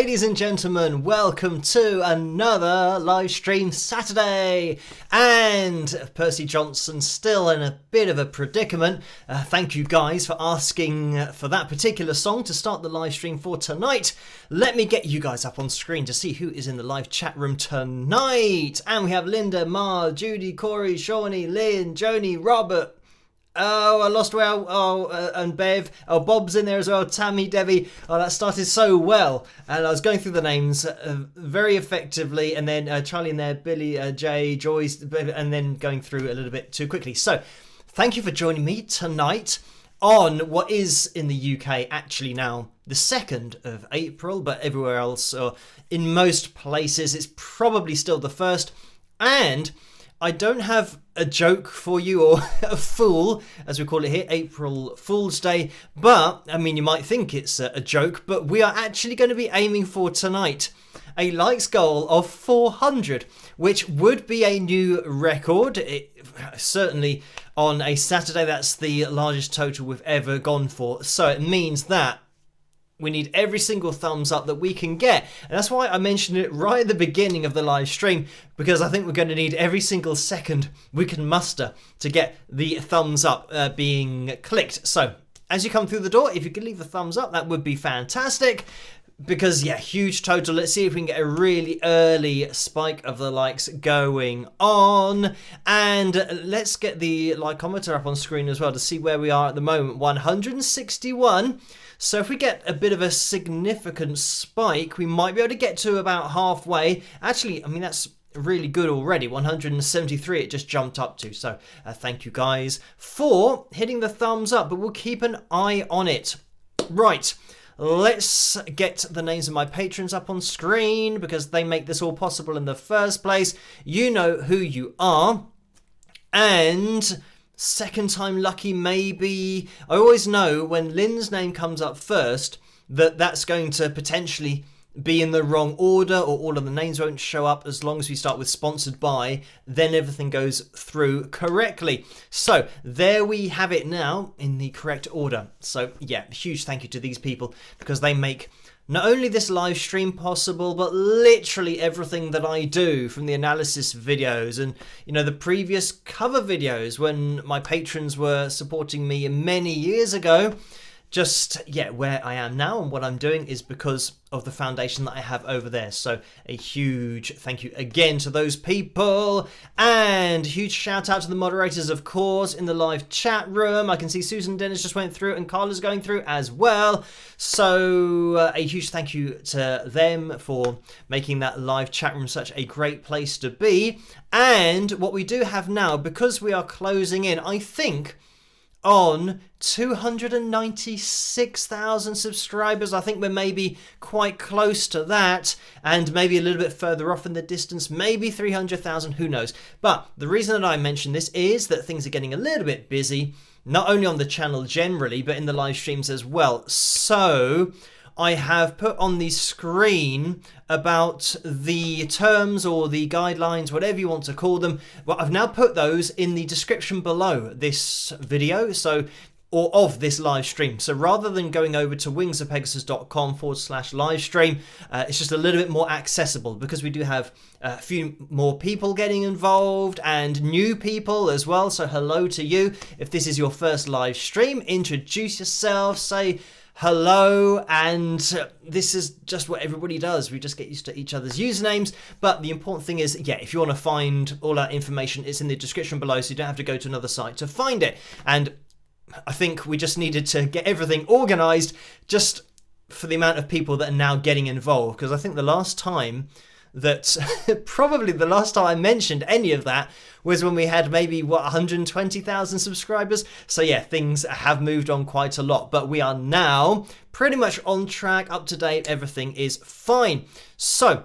Ladies and gentlemen, welcome to another live stream Saturday. And Percy Johnson still in a bit of a predicament. Thank you guys for asking for that particular song to start the live stream for tonight. Let me get you guys up on screen to see who is in the live chat room tonight. And we have Linda, Mar, Judy, Corey, Shawnee, Lynn, Joni, Robert. Oh, I lost well. And Bev. Oh, Bob's in there as well. Tammy, Debbie. Oh, that started so well. And I was going through the names very effectively. And then Charlie in there, Billy, Jay, Joyce, and then going through a little bit too quickly. So, thank you for joining me tonight on what is in the UK actually now the 2nd of April. But everywhere else, or in most places, it's probably still the 1st. And I don't have a joke for you, or a fool, as we call it here, April Fool's Day. But, I mean, you might think it's a joke, but we are actually going to be aiming for tonight a likes goal of 400, which would be a new record. Certainly on a Saturday, that's the largest total we've ever gone for. So it means that we need every single thumbs up that we can get. And that's why I mentioned it right at the beginning of the live stream, because I think we're going to need every single second we can muster to get the thumbs up being clicked. So as you come through the door, if you could leave a thumbs up, that would be fantastic. Because, yeah, huge total. Let's see if we can get a really early spike of the likes going on. And let's get the likeometer up on screen as well to see where we are at the moment. 161. So if we get a bit of a significant spike, we might be able to get to about halfway. Actually, I mean, that's really good already. 173 it just jumped up to. So thank you guys for hitting the thumbs up, but we'll keep an eye on it. Right. Let's get the names of my patrons up on screen because they make this all possible in the first place. You know who you are. And second time lucky, maybe. I always know when Lynn's name comes up first that that's going to potentially be in the wrong order, or all of the names won't show up. As long as we start with sponsored by, then everything goes through correctly. So there we have it now in the correct order. So yeah, huge thank you to these people because they make not only this live stream possible, but literally everything that I do, from the analysis videos and, you know, the previous cover videos when my patrons were supporting me many years ago. Just, yeah, where I am now and what I'm doing is because of the foundation that I have over there. So a huge thank you again to those people. And huge shout out to the moderators, of course, in the live chat room. I can see Susan Dennis just went through and Carla's going through as well. So a huge thank you to them for making that live chat room such a great place to be. And what we do have now, because we are closing in, I think, on 296,000 subscribers. I think we're maybe quite close to that, and maybe a little bit further off in the distance, maybe 300,000, who knows. But the reason that I mention this is that things are getting a little bit busy, not only on the channel generally, but in the live streams as well. So I have put on the screen about the terms or the guidelines, whatever you want to call them. Well, I've now put those in the description below this video, or of this live stream. So rather than going over to wingsofpegasus.com/live stream, it's just a little bit more accessible because we do have a few more people getting involved and new people as well. So hello to you. If this is your first live stream, introduce yourself, say hello, and this is just what everybody does. We just get used to each other's usernames. But the important thing is, yeah, if you want to find all that information, it's in the description below, so you don't have to go to another site to find it. And I think we just needed to get everything organized just for the amount of people that are now getting involved, because I think the last time that probably the last time I mentioned any of that was when we had maybe 120,000 subscribers. So yeah, things have moved on quite a lot, but we are now pretty much on track, up to date, everything is fine. So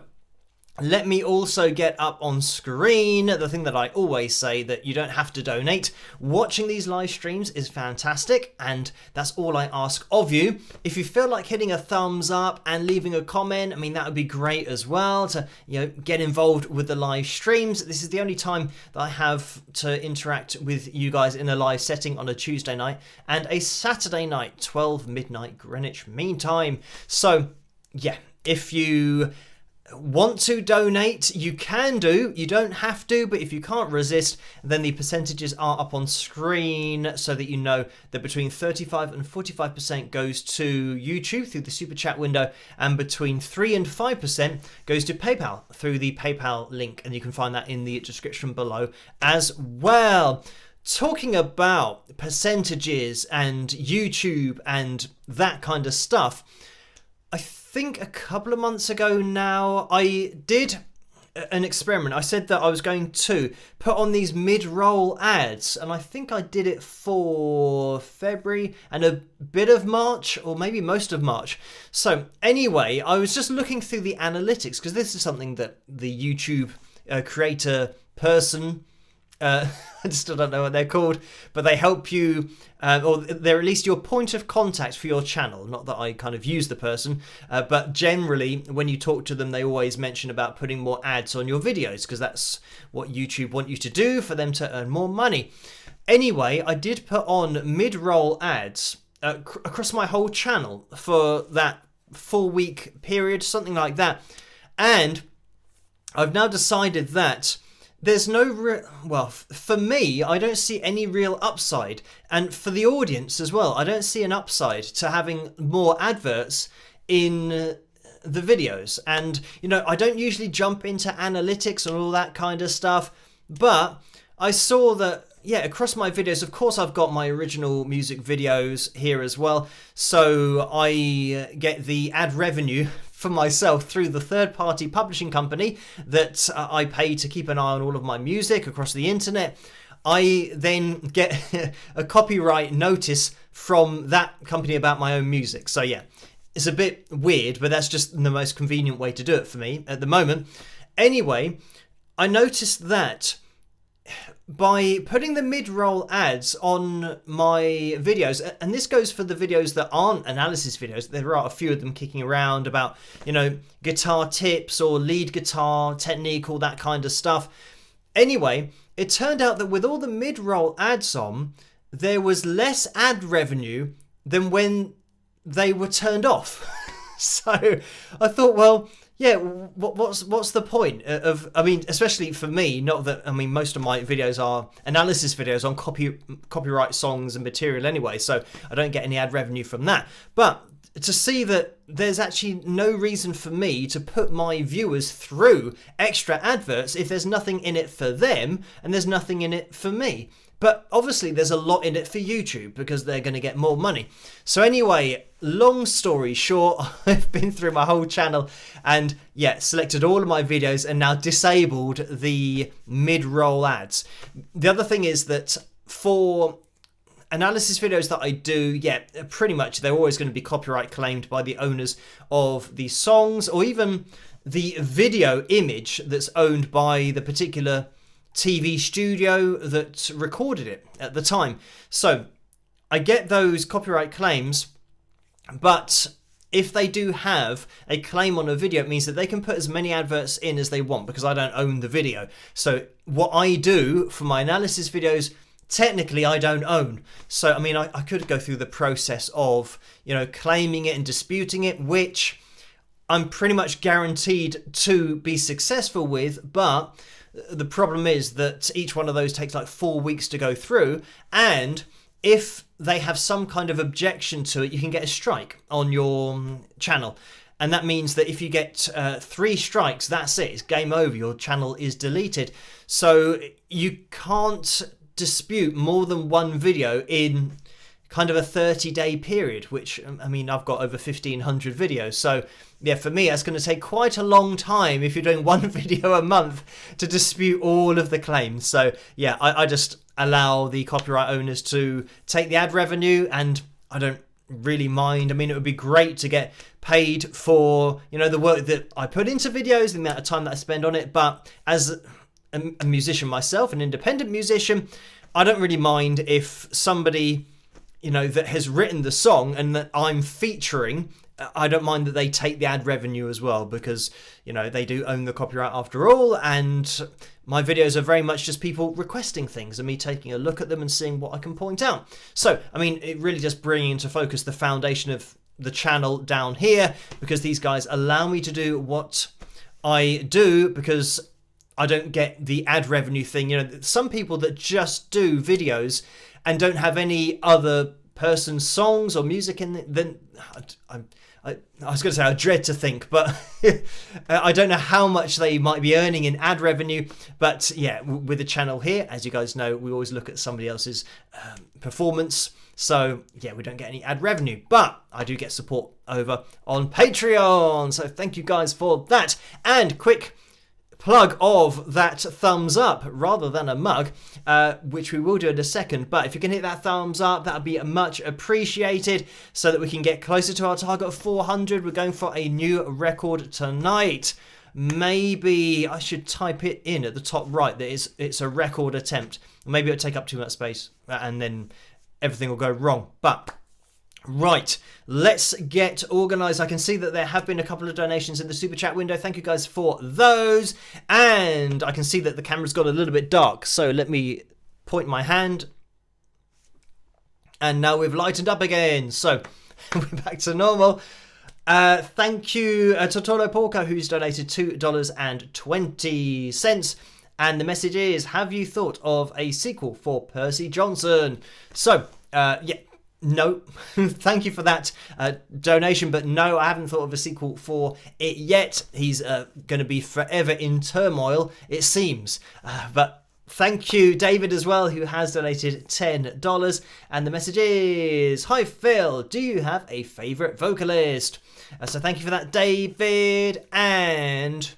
let me also get up on screen the thing that I always say, that you don't have to donate. Watching these live streams is fantastic, and that's all I ask of you. If you feel like hitting a thumbs up and leaving a comment, I mean, that would be great as well to, you know, get involved with the live streams. This is the only time that I have to interact with you guys in a live setting, on a Tuesday night and a Saturday night, 12 midnight Greenwich Mean Time. So yeah, if you want to donate, you can do. You don't have to, but if you can't resist, then the percentages are up on screen so that you know that between 35 and 45% goes to YouTube through the super chat window, and between 3 and 5% goes to PayPal through the PayPal link, and you can find that in the description below as well. Talking about percentages and YouTube and that kind of stuff, I think a couple of months ago now, I did an experiment. I said that I was going to put on these mid-roll ads, and I think I did it for February and a bit of March, or maybe most of March. So anyway, I was just looking through the analytics, because this is something that the YouTube creator person, I still don't know what they're called, but they help you, or they're at least your point of contact for your channel. Not that I kind of use the person, but generally when you talk to them, they always mention about putting more ads on your videos, because that's what YouTube want you to do for them to earn more money. Anyway, I did put on mid-roll ads across my whole channel for that 4-week period, something like that. And I've now decided that there's no well, for me, I don't see any real upside, and for the audience as well, I don't see an upside to having more adverts in the videos. And you know, I don't usually jump into analytics and all that kind of stuff, but I saw that, yeah, across my videos, of course, I've got my original music videos here as well, so I get the ad revenue for myself through the third-party publishing company that I pay to keep an eye on all of my music across the internet. I then get a copyright notice from that company about my own music. So yeah, it's a bit weird, but that's just the most convenient way to do it for me at the moment. Anyway, I noticed that by putting the mid-roll ads on my videos, and this goes for the videos that aren't analysis videos, there are a few of them kicking around about, you know, guitar tips or lead guitar technique, all that kind of stuff. Anyway, it turned out that with all the mid-roll ads on, there was less ad revenue than when they were turned off. So I thought, well, yeah, what's the point of, I mean, especially for me, not that, I mean, most of my videos are analysis videos on copyright songs and material anyway, so I don't get any ad revenue from that. But to see that there's actually no reason for me to put my viewers through extra adverts if there's nothing in it for them and there's nothing in it for me. But obviously there's a lot in it for YouTube because they're going to get more money. So anyway, long story short, I've been through my whole channel and yeah, selected all of my videos and now disabled the mid-roll ads. The other thing is that for analysis videos that I do, yeah, pretty much they're always going to be copyright claimed by the owners of the songs, or even the video image that's owned by the particular TV studio that recorded it at the time. So I get those copyright claims, but if they do have a claim on a video, it means that they can put as many adverts in as they want because I don't own the video. So what I do for my analysis videos, technically I don't own. So I mean, I could go through the process of, you know, claiming it and disputing it, which I'm pretty much guaranteed to be successful with, but the problem is that each one of those takes like 4 weeks to go through, and if they have some kind of objection to it, you can get a strike on your channel. And that means that if you get 3 strikes, that's it, it's game over, your channel is deleted. So you can't dispute more than one video in kind of a 30-day period, which, I mean, I've got over 1,500 videos. So yeah, for me, that's going to take quite a long time if you're doing one video a month to dispute all of the claims. So yeah, I just allow the copyright owners to take the ad revenue, and I don't really mind. I mean, it would be great to get paid for, you know, the work that I put into videos, the amount of time that I spend on it. But as a musician myself, an independent musician, I don't really mind if somebody, you know, that has written the song and that I'm featuring, I don't mind that they take the ad revenue as well, because, you know, they do own the copyright after all, and my videos are very much just people requesting things and me taking a look at them and seeing what I can point out. So, I mean, it really just bringing into focus the foundation of the channel down here, because these guys allow me to do what I do, because I don't get the ad revenue thing. You know, some people that just do videos and don't have any other person's songs or music in it, then I was going to say I dread to think, but I don't know how much they might be earning in ad revenue. But yeah, with the channel here, as you guys know, we always look at somebody else's performance. So yeah, we don't get any ad revenue, but I do get support over on Patreon. So thank you guys for that. And quick plug of that thumbs up rather than a mug, which we will do in a second. But if you can hit that thumbs up, that would be much appreciated, so that we can get closer to our target of 400. We're going for a new record tonight. Maybe I should type it in at the top right that it's a record attempt. Maybe it'll take up too much space and then everything will go wrong. But right, let's get organised. I can see that there have been a couple of donations in the super chat window. Thank you guys for those. And I can see that the camera's got a little bit dark, so let me point my hand. And now we've lightened up again. So we're back to normal. Thank you Totoro Porco, who's donated $2.20. And the message is, have you thought of a sequel for Percy Johnson? So, yeah. No, thank you for that donation, but no, I haven't thought of a sequel for it yet. He's going to be forever in turmoil, it seems. But thank you, David, as well, who has donated $10. And the message is, hi, Phil, do you have a favourite vocalist? So thank you for that, David. And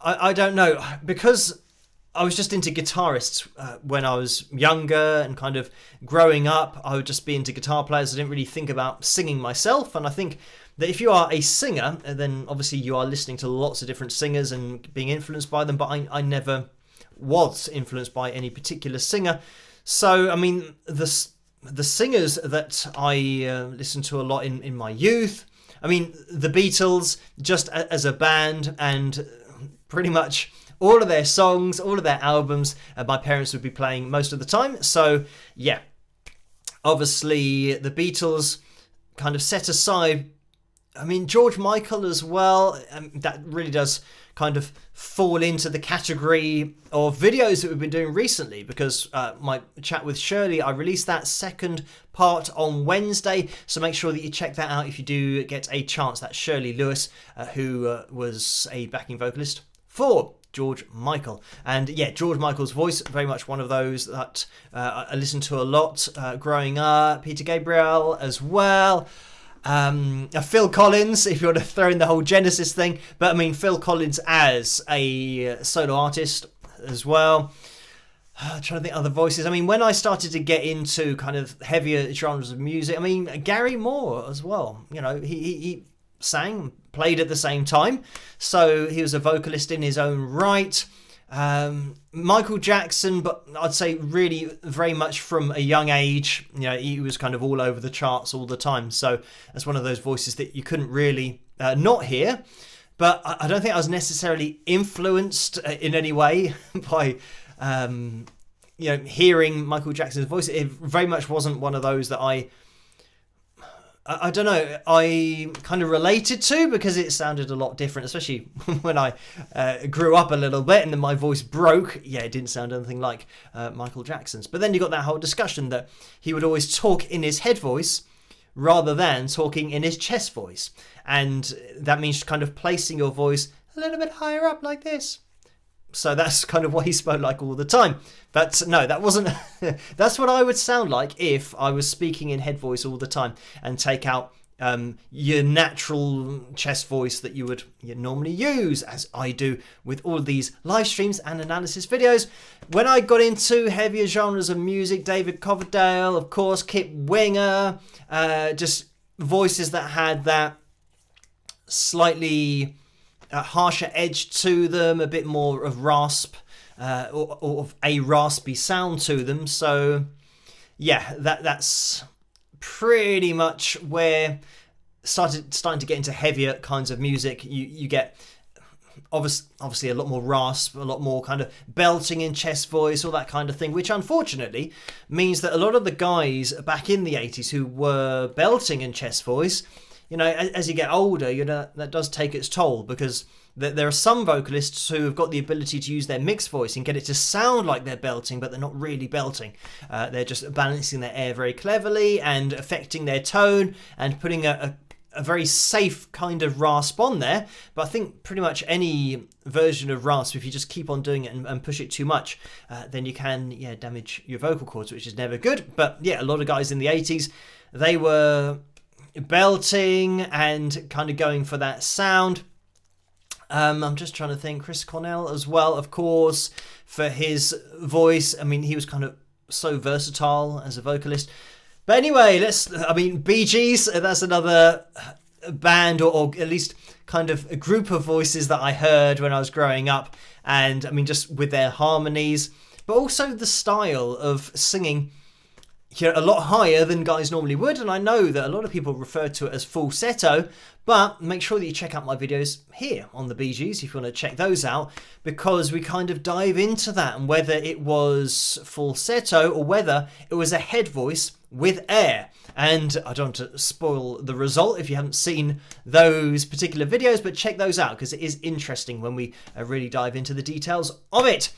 I don't know, because I was just into guitarists when I was younger and kind of growing up. I would just be into guitar players. I didn't really think about singing myself. And I think that if you are a singer, then obviously you are listening to lots of different singers and being influenced by them. But I never was influenced by any particular singer. So, I mean, the singers that I listened to a lot in my youth, I mean, the Beatles, just as a band, and pretty much all of their songs, all of their albums, my parents would be playing most of the time. So, yeah, obviously the Beatles kind of set aside. I mean, George Michael as well, that really does kind of fall into the category of videos that we've been doing recently, because my chat with Shirley, I released that second part on Wednesday, so make sure that you check that out if you do get a chance. That's Shirley Lewis, who was a backing vocalist for George Michael. And yeah, George Michael's voice, very much one of those that I listened to a lot growing up. Peter Gabriel as well. Phil Collins, if you want to throw in the whole Genesis thing. But I mean, Phil Collins as a solo artist as well. I'm trying to think other voices. I mean, when I started to get into kind of heavier genres of music, I mean, Gary Moore as well. You know, he sang, played at the same time, so he was a vocalist in his own right. Michael Jackson, but I'd say really very much from a young age. You know, he was kind of all over the charts all the time, so that's one of those voices that you couldn't really not hear. But I don't think I was necessarily influenced in any way by hearing Michael Jackson's voice. It very much wasn't one of those that I don't know, I kind of related to, because it sounded a lot different, especially when I grew up a little bit and then my voice broke. Yeah, it didn't sound anything like Michael Jackson's. But then you got that whole discussion that he would always talk in his head voice rather than talking in his chest voice. And that means kind of placing your voice a little bit higher up like this. So that's kind of what he spoke like all the time. But no, that wasn't... That's what I would sound like if I was speaking in head voice all the time, and take out your natural chest voice that you would normally use, as I do with all of these live streams and analysis videos. When I got into heavier genres of music, David Coverdale, of course, Kip Winger, just voices that had that slightly... harsher edge to them, a bit more of rasp, or of a raspy sound to them. So yeah, that's pretty much where starting to get into heavier kinds of music. You get obviously a lot more rasp, a lot more kind of belting in chest voice, all that kind of thing, which unfortunately means that a lot of the guys back in the 80s who were belting in chest voice, you know, as you get older, you know, that does take its toll, because there are some vocalists who have got the ability to use their mixed voice and get it to sound like they're belting, but they're not really belting. They're just balancing their air very cleverly and affecting their tone and putting a very safe kind of rasp on there. But I think pretty much any version of rasp, if you just keep on doing it and push it too much, then you can damage your vocal cords, which is never good. But yeah, a lot of guys in the 80s, they were belting and kind of going for that sound. I'm just trying to think. Chris Cornell as well, of course, for his voice. I mean, he was kind of so versatile as a vocalist. But anyway, Bee Gees, that's another band or at least kind of a group of voices that I heard when I was growing up. And I mean, just with their harmonies, but also the style of singing, you know, a lot higher than guys normally would. And I know that a lot of people refer to it as falsetto, but make sure that you check out my videos here on the Bee Gees if you want to check those out, because we kind of dive into that and whether it was falsetto or whether it was a head voice with air. And I don't want to spoil the result if you haven't seen those particular videos, but check those out because it is interesting when we really dive into the details of it.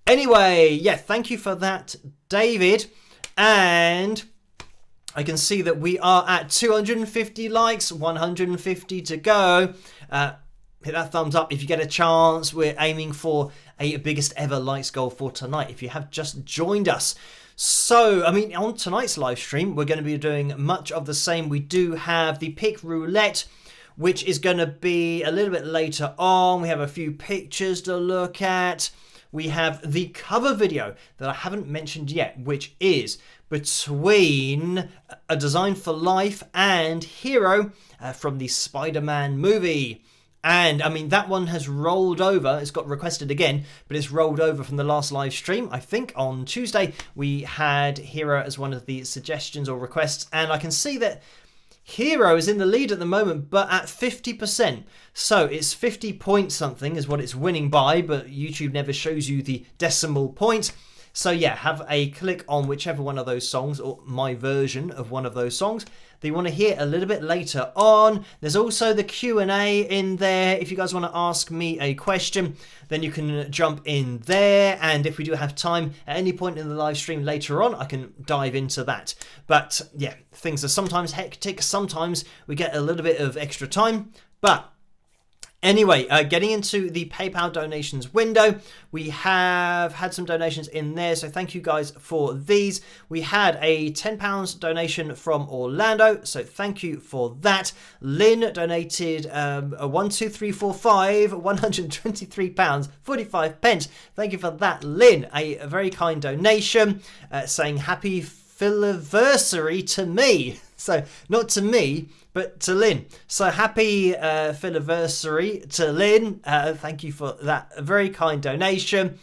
Anyway, yeah, thank you for that, David. And I can see that we are at 250 likes, 150 to go. Hit that thumbs up if you get a chance. We're aiming for a biggest ever likes goal for tonight if you have just joined us. So, I mean, on tonight's live stream, we're going to be doing much of the same. We do have the pick roulette, which is going to be a little bit later on. We have a few pictures to look at. We have the cover video that I haven't mentioned yet, which is between A Design for Life and Hero from the Spider-Man movie. And I mean, that one has rolled over. It's got requested again, but it's rolled over from the last live stream. I think on Tuesday we had Hero as one of the suggestions or requests, and I can see that Hero is in the lead at the moment, but at 50%. So it's 50 point something is what it's winning by, but YouTube never shows you the decimal point. So yeah, have a click on whichever one of those songs, or my version of one of those songs, that you want to hear a little bit later on. There's also the Q&A in there. If you guys want to ask me a question, then you can jump in there. And if we do have time at any point in the live stream later on, I can dive into that. But yeah, things are sometimes hectic. Sometimes we get a little bit of extra time. But anyway, getting into the PayPal donations window, we have had some donations in there, so thank you guys for these. We had a £10 donation from Orlando, so thank you for that. Lynn donated a 1, 2, 3, 4, 5, £123, 45 pence. Thank you for that, Lynn. A very kind donation, saying happy Filiversary to me. So not to me, but to Lynn. So happy Filiversary to Lynn. Thank you for that very kind donation.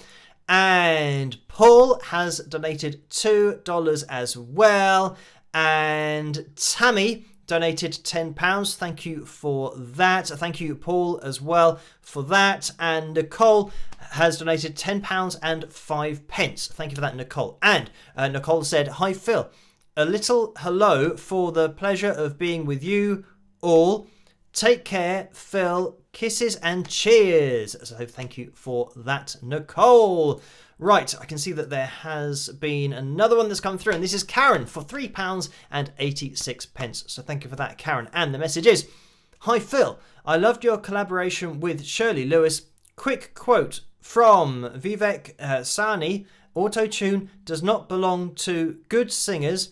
And Paul has donated $2 as well. And Tammy donated £10. Thank you for that. Thank you, Paul, as well for that. And Nicole has donated £10 and 5 pence. Thank you for that, Nicole. And Nicole said, "Hi, Phil. A little hello for the pleasure of being with you all. Take care, Phil. Kisses and cheers." So thank you for that, Nicole. Right, I can see that there has been another one that's come through, and this is Karen for £3 and 86 pence. So thank you for that, Karen. And the message is, "Hi, Phil. I loved your collaboration with Shirley Lewis. Quick quote from Vivek Sani. Autotune does not belong to good singers.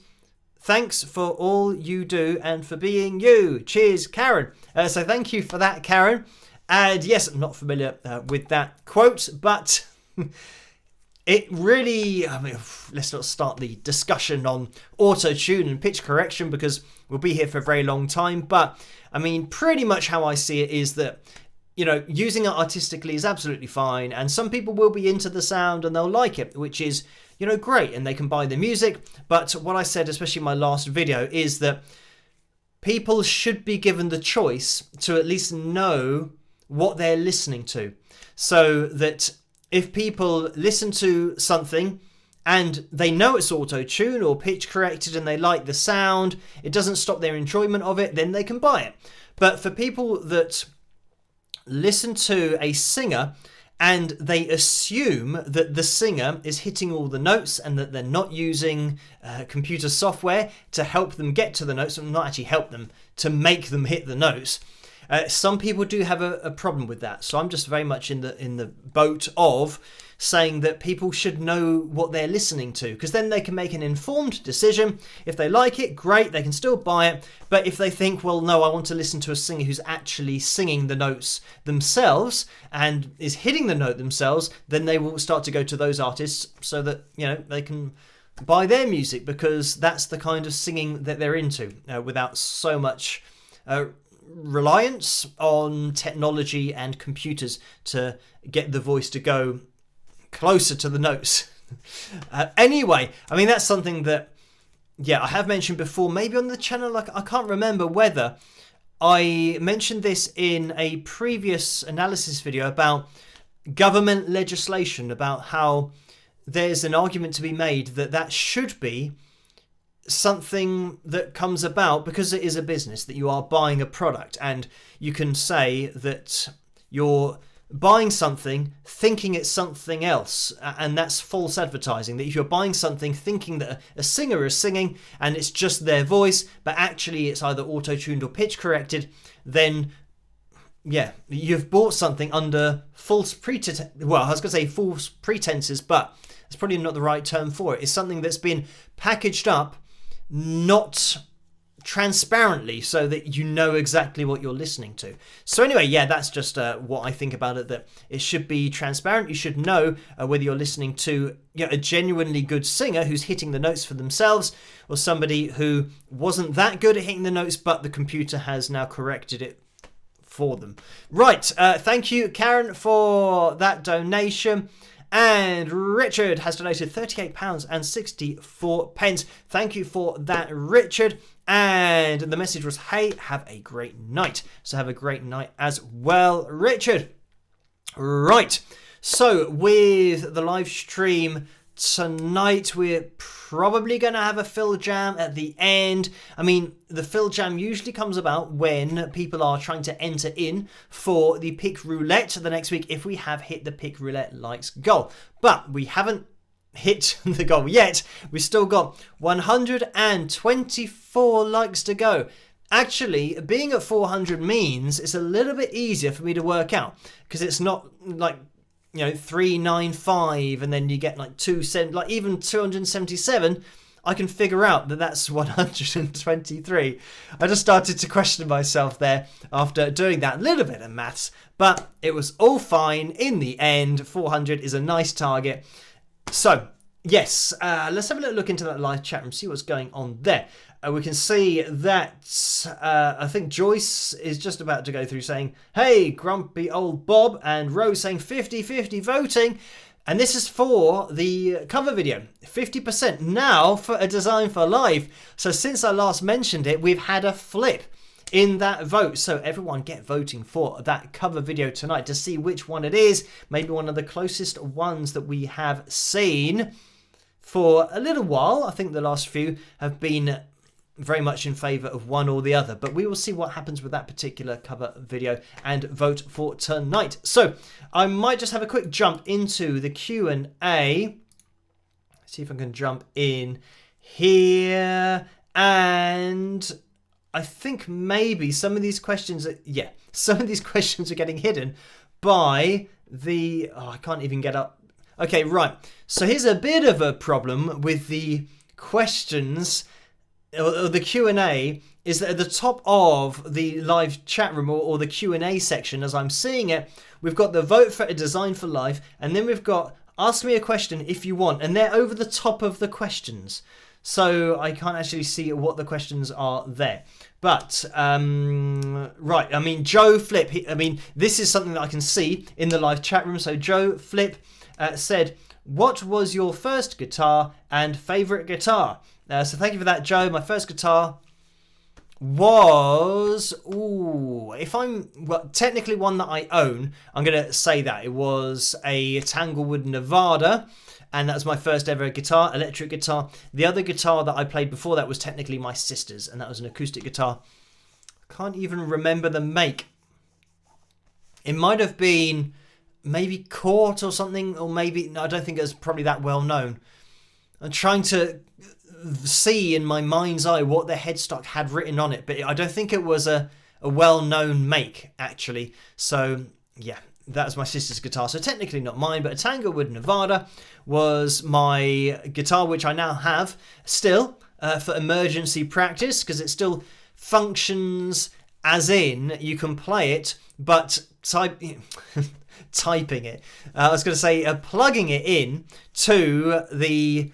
Thanks for all you do and for being you. Cheers, Karen." So thank you for that, Karen. And yes, I'm not familiar with that quote, but it really, I mean, let's not start the discussion on auto-tune and pitch correction because we'll be here for a very long time. But I mean, pretty much how I see it is that, you know, using it artistically is absolutely fine. And some people will be into the sound and they'll like it, which is, you know, great, and they can buy the music. But what I said, especially in my last video, is that people should be given the choice to at least know what they're listening to. So that if people listen to something and they know it's auto-tune or pitch corrected and they like the sound, it doesn't stop their enjoyment of it, then they can buy it. But for people that listen to a singer and they assume that the singer is hitting all the notes and that they're not using computer software to help them get to the notes, and not actually help them, to make them hit the notes, some people do have a problem with that. So I'm just very much in the boat of saying that people should know what they're listening to, because then they can make an informed decision. If they like it, great, they can still buy it. But if they think, well, no, I want to listen to a singer who's actually singing the notes themselves and is hitting the note themselves, then they will start to go to those artists so that, you know, they can buy their music, because that's the kind of singing that they're into, without so much reliance on technology and computers to get the voice to go closer to the notes. Anyway, I mean, that's something that, yeah, I have mentioned before, maybe on the channel. Like, I can't remember whether I mentioned this in a previous analysis video about government legislation, about how there's an argument to be made that that should be something that comes about because it is a business, that you are buying a product, and you can say that you're buying something thinking it's something else, and that's false advertising. That if you're buying something thinking that a singer is singing and it's just their voice, but actually it's either auto-tuned or pitch corrected, then yeah, you've bought something under false pretenses. Well, I was going to say false pretenses, but it's probably not the right term for it. It's something that's been packaged up not transparently, so that you know exactly what you're listening to. So anyway, yeah, that's just what I think about it, that it should be transparent. You should know whether you're listening to, you know, a genuinely good singer who's hitting the notes for themselves, or somebody who wasn't that good at hitting the notes, but the computer has now corrected it for them. Right, thank you, Karen, for that donation. And Richard has donated £38.64. Thank you for that, Richard. And the message was, hey, have a great night. So have a great night as well, Richard. Right. So with the live stream tonight, we're probably going to have a fill jam at the end. I mean, the fill jam usually comes about when people are trying to enter in for the pick roulette the next week, if we have hit the pick roulette likes goal. But we haven't hit the goal yet. We've still got 124 likes to go. Actually, being at 400 means it's a little bit easier for me to work out, because it's not like, you know, 395 and then you get like like even 277. I can figure out that that's 123. I just started to question myself there after doing that little bit of maths, but it was all fine in the end. 400 is a nice target. So yes, let's have a little look into that live chat room, see what's going on there. We can see that I think Joyce is just about to go through saying, hey, grumpy old Bob, and Rose saying 50-50 voting. And this is for the cover video, 50% now for A Design for Life. So since I last mentioned it, we've had a flip in that vote. So everyone get voting for that cover video tonight to see which one it is. Maybe one of the closest ones that we have seen for a little while. I think the last few have been very much in favour of one or the other, but we will see what happens with that particular cover video and vote for tonight. So I might just have a quick jump into the Q&A, see if I can jump in here, and I think maybe some of these questions are, some of these questions are getting hidden by the, I can't even get up. Okay, right, so here's a bit of a problem with the questions. The Q&A is that at the top of the live chat room, or the Q&A section, as I'm seeing it, we've got the vote for A Design for Life, and then we've got ask me a question if you want, and they're over the top of the questions. So I can't actually see what the questions are there. But, right, I mean, Joe Flip, this is something that I can see in the live chat room. So Joe Flip said, what was your first guitar and favourite guitar? So thank you for that, Joe. My first guitar was, technically one that I own. I'm going to say that. It was a Tanglewood Nevada, and that was my first ever guitar, electric guitar. The other guitar that I played before that was technically my sister's, and that was an acoustic guitar. I can't even remember the make. It might have been maybe Court or something, or maybe, no, I don't think it was probably that well known. I'm trying to see in my mind's eye what the headstock had written on it, but I don't think it was a well-known make, actually. So, yeah, that was my sister's guitar. So technically not mine, but a Tanglewood Nevada was my guitar, which I now have still for emergency practice, because it still functions as in you can play it, but typing it. I was going to say plugging it in to the...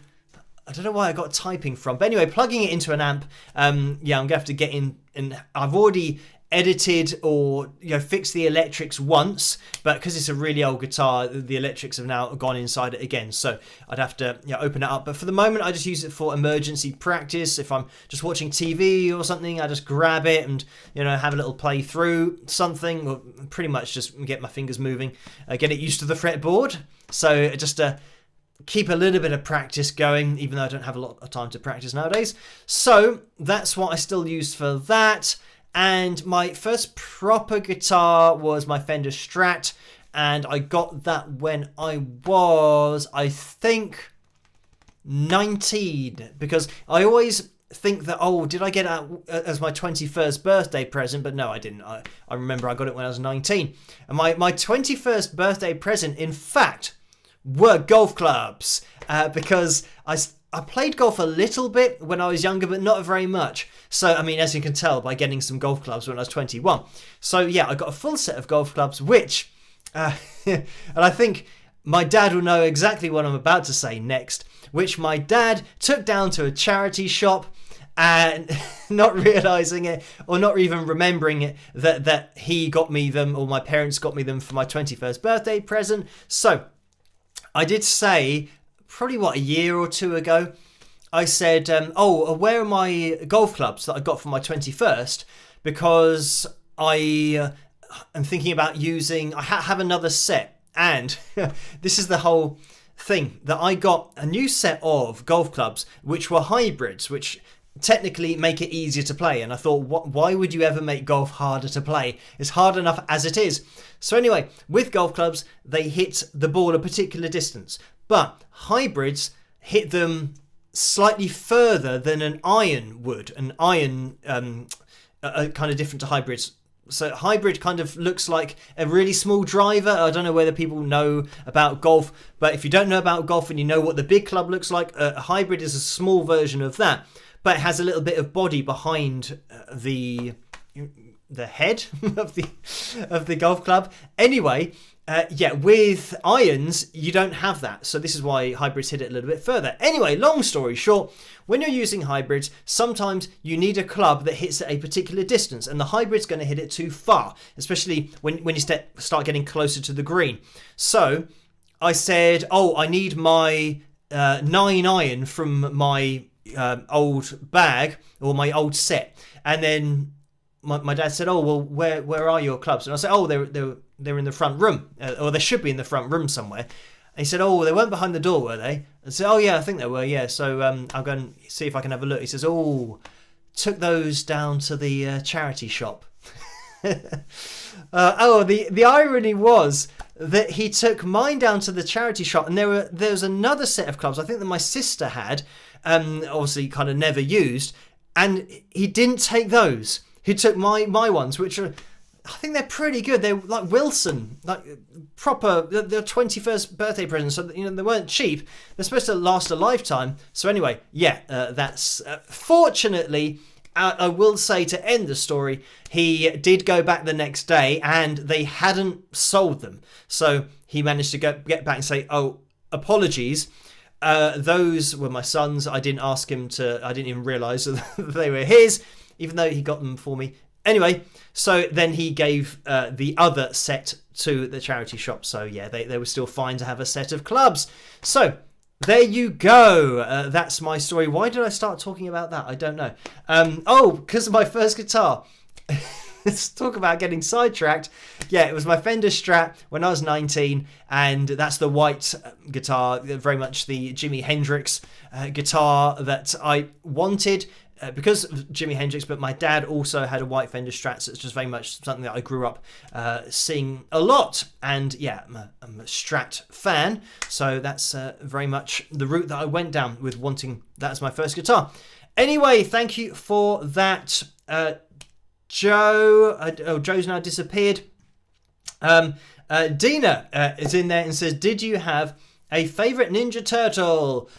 I don't know why I got typing from. But anyway, plugging it into an amp. Yeah, I'm going to have to get in. And I've already edited or fixed the electrics once. But because it's a really old guitar, the electrics have now gone inside it again. So I'd have to open it up. But for the moment, I just use it for emergency practice. If I'm just watching TV or something, I just grab it and have a little play through something. Or pretty much just get my fingers moving. Get it used to the fretboard. So just keep a little bit of practice going, even though I don't have a lot of time to practice nowadays. So that's what I still use for that. And my first proper guitar was my Fender Strat, and I got that when I was, I think, 19, because I always think that, did I get it as my 21st birthday present? But no, I didn't. I remember I got it when I was 19. And my 21st birthday present, in fact, were golf clubs, because I played golf a little bit when I was younger, but not very much. So, I mean, as you can tell by getting some golf clubs when I was 21. So, yeah, I got a full set of golf clubs, which, and I think my dad will know exactly what I'm about to say next, which my dad took down to a charity shop, and not realising it, or not even remembering it, that he got me them, or my parents got me them for my 21st birthday present. So I did say, probably a year or two ago, I said, where are my golf clubs that I got for my 21st? Because I am thinking about using, I have another set. And this is the whole thing, that I got a new set of golf clubs, which were hybrids, which technically make it easier to play. And I thought, why would you ever make golf harder to play? It's hard enough as it is. So anyway, with golf clubs, they hit the ball a particular distance, but hybrids hit them slightly further than an iron would. An iron are kind of different to hybrids. So hybrid kind of looks like a really small driver. I don't know whether people know about golf, but if you don't know about golf and you know what the big club looks like, a hybrid is a small version of that. But it has a little bit of body behind the head of the golf club. Anyway, with irons, you don't have that. So this is why hybrids hit it a little bit further. Anyway, long story short, when you're using hybrids, sometimes you need a club that hits at a particular distance, and the hybrid's going to hit it too far, especially when you start getting closer to the green. So I said, I need my 9-iron from my old bag, or my old set. And then my dad said, where are your clubs? And I said, they're in the front room, or they should be in the front room somewhere. And he said, they weren't behind the door, were they? I said, I think they were, yeah. So I'll go and see if I can have a look. He says, took those down to the charity shop. The irony was that he took mine down to the charity shop, and there was another set of clubs, I think, that my sister had, obviously kind of never used, and he didn't take those. He took my ones, which are, I think they're pretty good. They're like Wilson, like proper, they're 21st birthday presents, so they weren't cheap. They're supposed to last a lifetime. So anyway, that's fortunately, I will say, to end the story, he did go back the next day and they hadn't sold them. So he managed to get back and say, apologies. Those were my son's. I didn't ask him to, I didn't even realise that they were his, even though he got them for me. Anyway, so then he gave the other set to the charity shop. So yeah, they were still fine to have a set of clubs. So there you go. That's my story. Why did I start talking about that? I don't know. Oh, because of my first guitar. Let's talk about getting sidetracked. Yeah, it was my Fender Strat when I was 19, and that's the white guitar, very much the Jimi Hendrix guitar that I wanted because of Jimi Hendrix, but my dad also had a white Fender Strat, so it's just very much something that I grew up seeing a lot. And yeah, I'm a Strat fan, so that's very much the route that I went down with wanting that as my first guitar. Anyway, thank you for that. Joe's now disappeared. Dina is in there and says, did you have a favourite Ninja Turtle?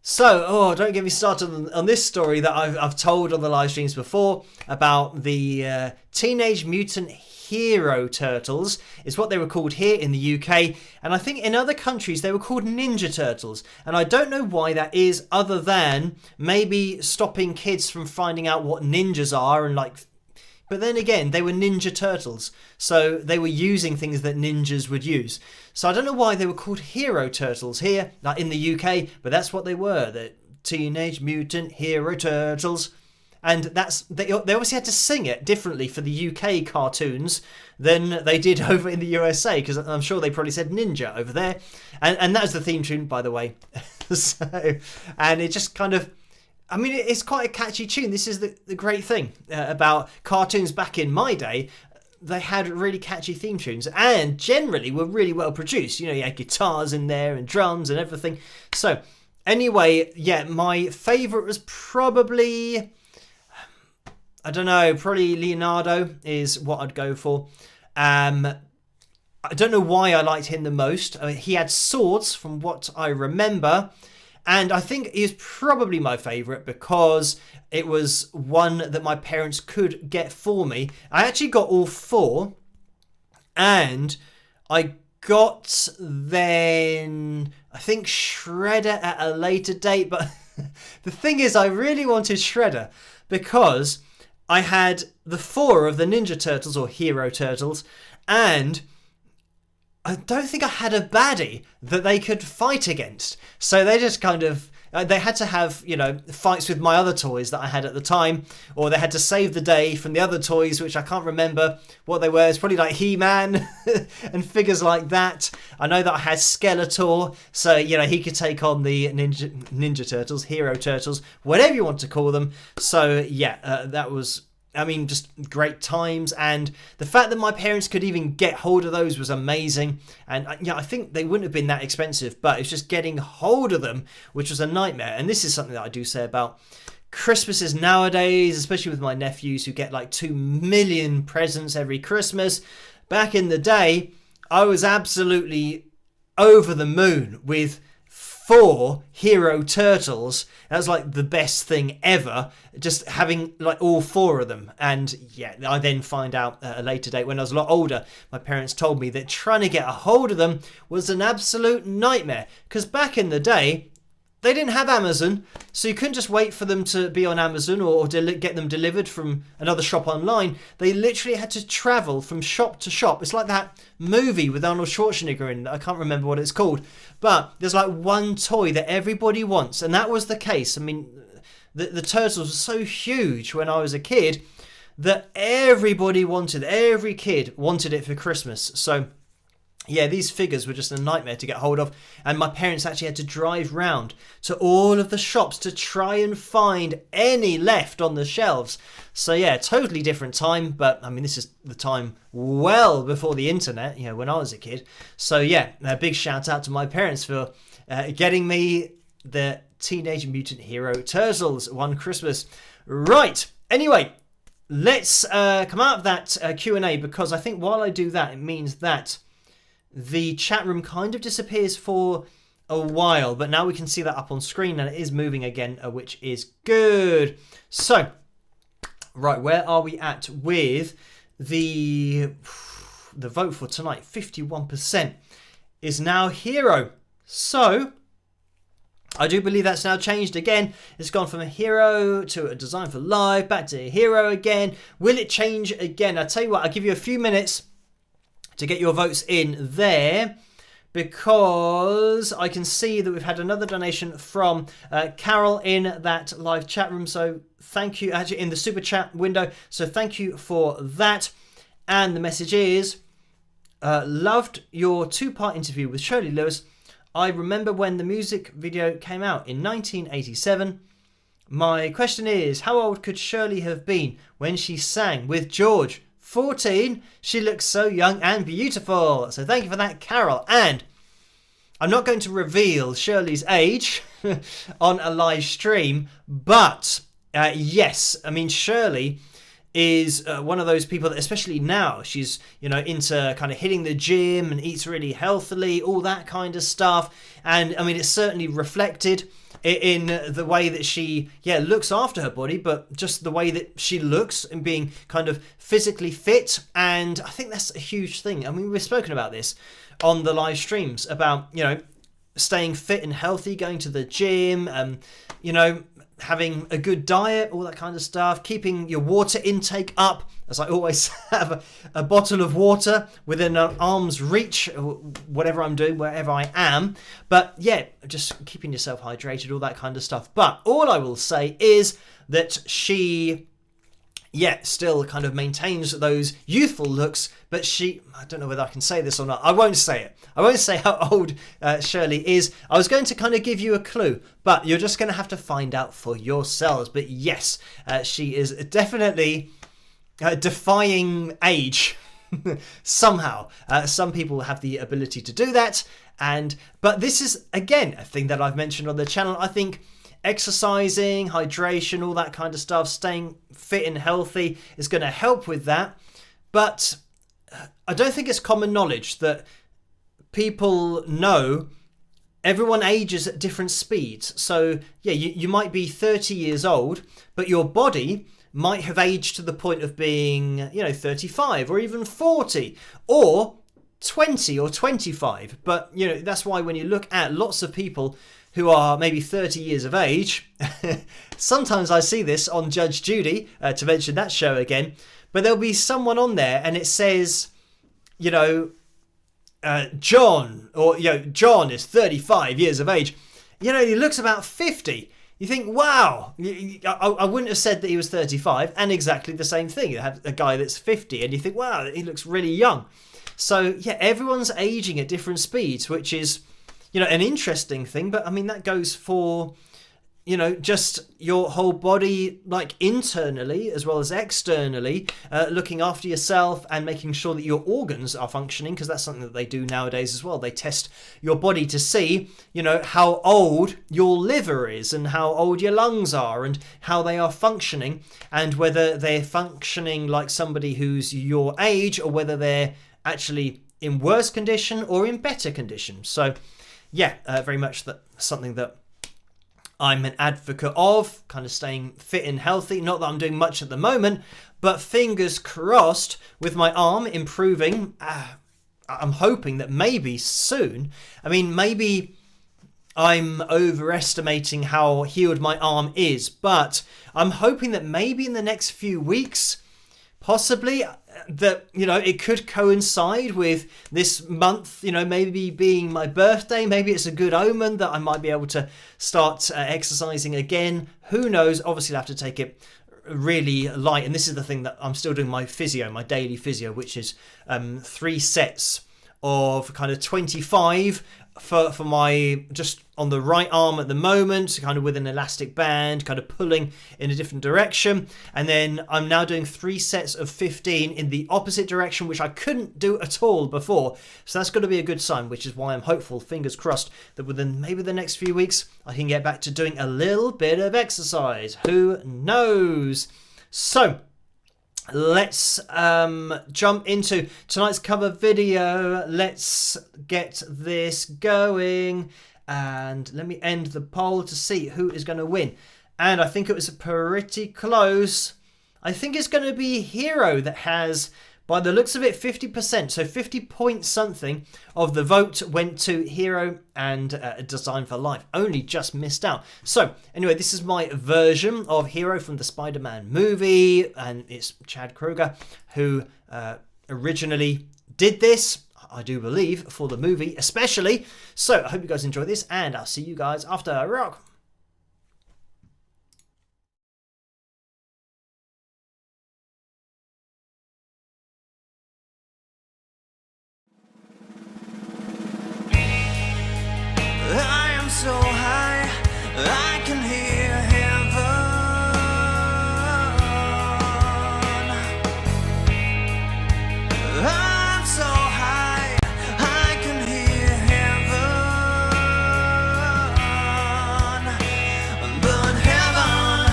So, don't get me started on this story that I've told on the live streams before about the Teenage Mutant Hero Turtles. Is what they were called here in the UK, and I think in other countries they were called Ninja Turtles, and I don't know why that is, other than maybe stopping kids from finding out what ninjas are and like. But then again, they were Ninja Turtles, so they were using things that ninjas would use. So I don't know why they were called Hero Turtles here, like in the UK, but that's what they were, the Teenage Mutant Hero Turtles. And they obviously had to sing it differently for the UK cartoons than they did over in the USA, because I'm sure they probably said ninja over there. And that was the theme tune, by the way. And it just kind of... I mean, it's quite a catchy tune. This is the great thing about cartoons back in my day. They had really catchy theme tunes and generally were really well produced. You know, you had guitars in there and drums and everything. So anyway, yeah, my favourite was probably, I don't know, probably Leonardo is what I'd go for. I don't know why I liked him the most. I mean, he had swords from what I remember. And I think he's probably my favourite because it was one that my parents could get for me. I actually got all four, and I got then, I think, Shredder at a later date. But the thing is, I really wanted Shredder because I had the four of the Ninja Turtles or Hero Turtles, and I don't think I had a baddie that they could fight against. So they just kind of... They had to have, you know, fights with my other toys that I had at the time, or they had to save the day from the other toys, which I can't remember what they were. It's probably like He-Man and figures like that. I know that I had Skeletor, so, you know, he could take on the Ninja Turtles, Hero Turtles, whatever you want to call them. So, yeah, that was... I mean, just great times, and the fact that my parents could even get hold of those was amazing. And yeah, I think they wouldn't have been that expensive, but it's just getting hold of them, which was a nightmare. And this is something that I do say about Christmases nowadays, especially with my nephews who get like 2 million presents every Christmas. Back in the day, I was absolutely over the moon with 4 Hero Turtles. That was like the best thing ever, just having like all 4 of them. And yeah, I then find out at a later date when I was a lot older, my parents told me that trying to get a hold of them was an absolute nightmare, because back in the day they didn't have Amazon, so you couldn't just wait for them to be on Amazon or get them delivered from another shop online. They literally had to travel from shop to shop. It's like that movie with Arnold Schwarzenegger in, I can't remember what it's called, but there's like one toy that everybody wants, and that was the case. I mean, the Turtles were so huge when I was a kid that every kid wanted it for Christmas. So yeah, these figures were just a nightmare to get hold of, and my parents actually had to drive round to all of the shops to try and find any left on the shelves. So yeah, totally different time, but I mean, this is the time well before the internet, you know, when I was a kid. So yeah, a big shout out to my parents for getting me the Teenage Mutant Hero Turtles one Christmas. Right, anyway, let's come out of that Q&A, because I think while I do that, it means that the chat room kind of disappears for a while, but now we can see that up on screen and it is moving again, which is good. So, right, where are we at with the vote for tonight? 51% is now Hero. So, I do believe that's now changed again. It's gone from a Hero to a Design for Live, back to a Hero again. Will it change again? I'll tell you what, I'll give you a few minutes to get your votes in there, because I can see that we've had another donation from Carol in that live chat room. So thank you, actually in the super chat window. So thank you for that. And the message is, loved your 2-part interview with Shirley Lewis. I remember when the music video came out in 1987. My question is, how old could Shirley have been when she sang with George? 14. She looks so young and beautiful. So thank you for that, Carol. And I'm not going to reveal Shirley's age on a live stream, but yes, I mean, Shirley is one of those people that, especially now, she's, you know, into kind of hitting the gym and eats really healthily, all that kind of stuff. And I mean, it's certainly reflected in the way that she, looks after her body, but just the way that she looks and being kind of physically fit. And I think that's a huge thing. I mean, we've spoken about this on the live streams about, you know, staying fit and healthy, going to the gym, you know, having a good diet, all that kind of stuff, keeping your water intake up, as I always have a bottle of water within an arm's reach, whatever I'm doing, wherever I am. But yeah, just keeping yourself hydrated, all that kind of stuff. But all I will say is that she, still kind of maintains those youthful looks, but I don't know whether I can say this or not. I won't say it. I won't say how old Shirley is. I was going to kind of give you a clue, but you're just going to have to find out for yourselves. But yes, she is definitely defying age somehow. Some people have the ability to do that. But this is, again, a thing that I've mentioned on the channel. I think exercising, hydration, all that kind of stuff, staying fit and healthy is going to help with that. But I don't think it's common knowledge that people know everyone ages at different speeds. So yeah, you might be 30 years old, but your body might have aged to the point of being, 35 or even 40 or 20 or 25. But, that's why when you look at lots of people who are maybe 30 years of age, sometimes I see this on Judge Judy, to mention that show again, but there'll be someone on there and it says, John, or, John is 35 years of age. He looks about 50. You think, wow, I wouldn't have said that he was 35, and exactly the same thing. You have a guy that's 50 and you think, wow, he looks really young. So yeah, everyone's aging at different speeds, which is, an interesting thing. But I mean, that goes for, just your whole body, like internally as well as externally, looking after yourself and making sure that your organs are functioning, because that's something that they do nowadays as well. They test your body to see, how old your liver is and how old your lungs are and how they are functioning, and whether they're functioning like somebody who's your age or whether they're actually in worse condition or in better condition. So yeah, very much something that I'm an advocate of, kind of staying fit and healthy. Not that I'm doing much at the moment, but fingers crossed with my arm improving. I'm hoping that maybe soon, maybe I'm overestimating how healed my arm is, but I'm hoping that maybe in the next few weeks, possibly, that, it could coincide with this month, maybe being my birthday. Maybe it's a good omen that I might be able to start exercising again. Who knows? Obviously, I'll have to take it really light. And this is the thing, that I'm still doing my daily physio, which is 3 sets of kind of 25 for my, just on the right arm at the moment, kind of with an elastic band, kind of pulling in a different direction. And then I'm now doing 3 sets of 15 in the opposite direction, which I couldn't do at all before. So that's going to be a good sign, which is why I'm hopeful, fingers crossed, that within maybe the next few weeks, I can get back to doing a little bit of exercise. Who knows? So let's jump into tonight's cover video. Let's get this going, and let me end the poll to see who is going to win. And I think it was pretty close. I think it's going to be Hero that has, by the looks of it, 50%. So 50 point something of the vote went to Hero and Design for Life. Only just missed out. So anyway, this is my version of Hero from the Spider-Man movie. And it's Chad Kroeger who originally did this. I do believe, for the movie especially. So I hope you guys enjoy this, and I'll see you guys after. Rock! I am so high, I can hear heaven. I'm so high, I can hear heaven. But heaven,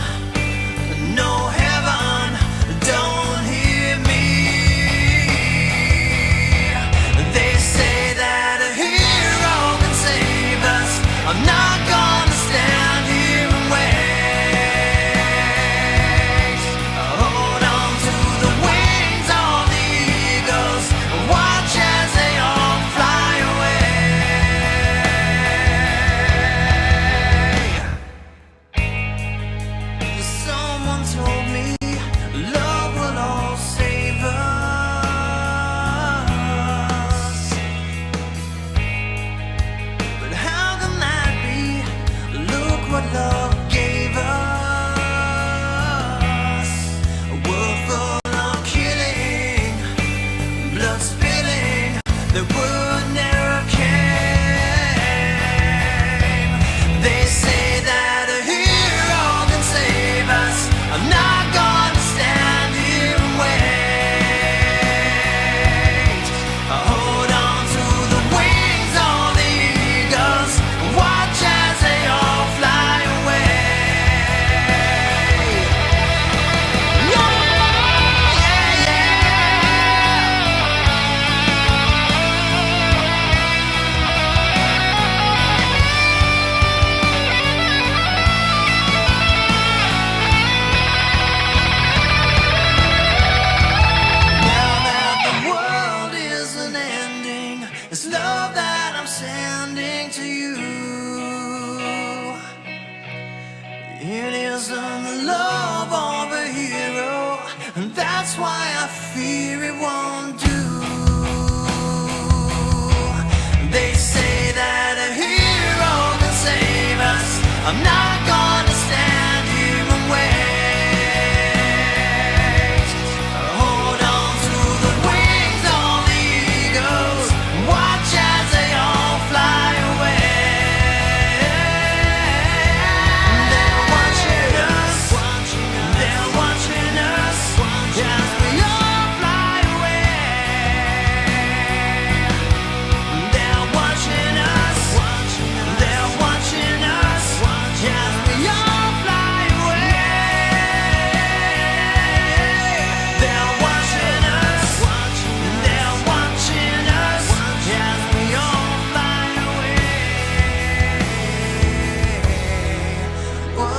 no heaven, don't hear me. They say that a hero can save us. I'm not gonna stand here and wait. Hold on to the wings of the eagles and watch as they all fly away. Someone told me love will all save us. But how can that be? Look what love gave us. A world full of killing, blood spilling, that would never came. They say that a hero can save us. I'm not gonna stand here and wait. Hold on to the wings of the eagles and watch as they all fly away. Yeah, yeah, Now that the world isn't ending, it's love that I'm sending to you. It isn't the love of a hero, and that's why I fear it won't do. They say that a hero can save us. I'm not gonna stand here and wait. Hold on to the wings of the eagles, watch as they all fly away. They're watching us, they're watching us, as we all fly away. They're watching us, they're watching us, as we all fly away. They're watching us, they're watching us, as we all fly away. Whoa.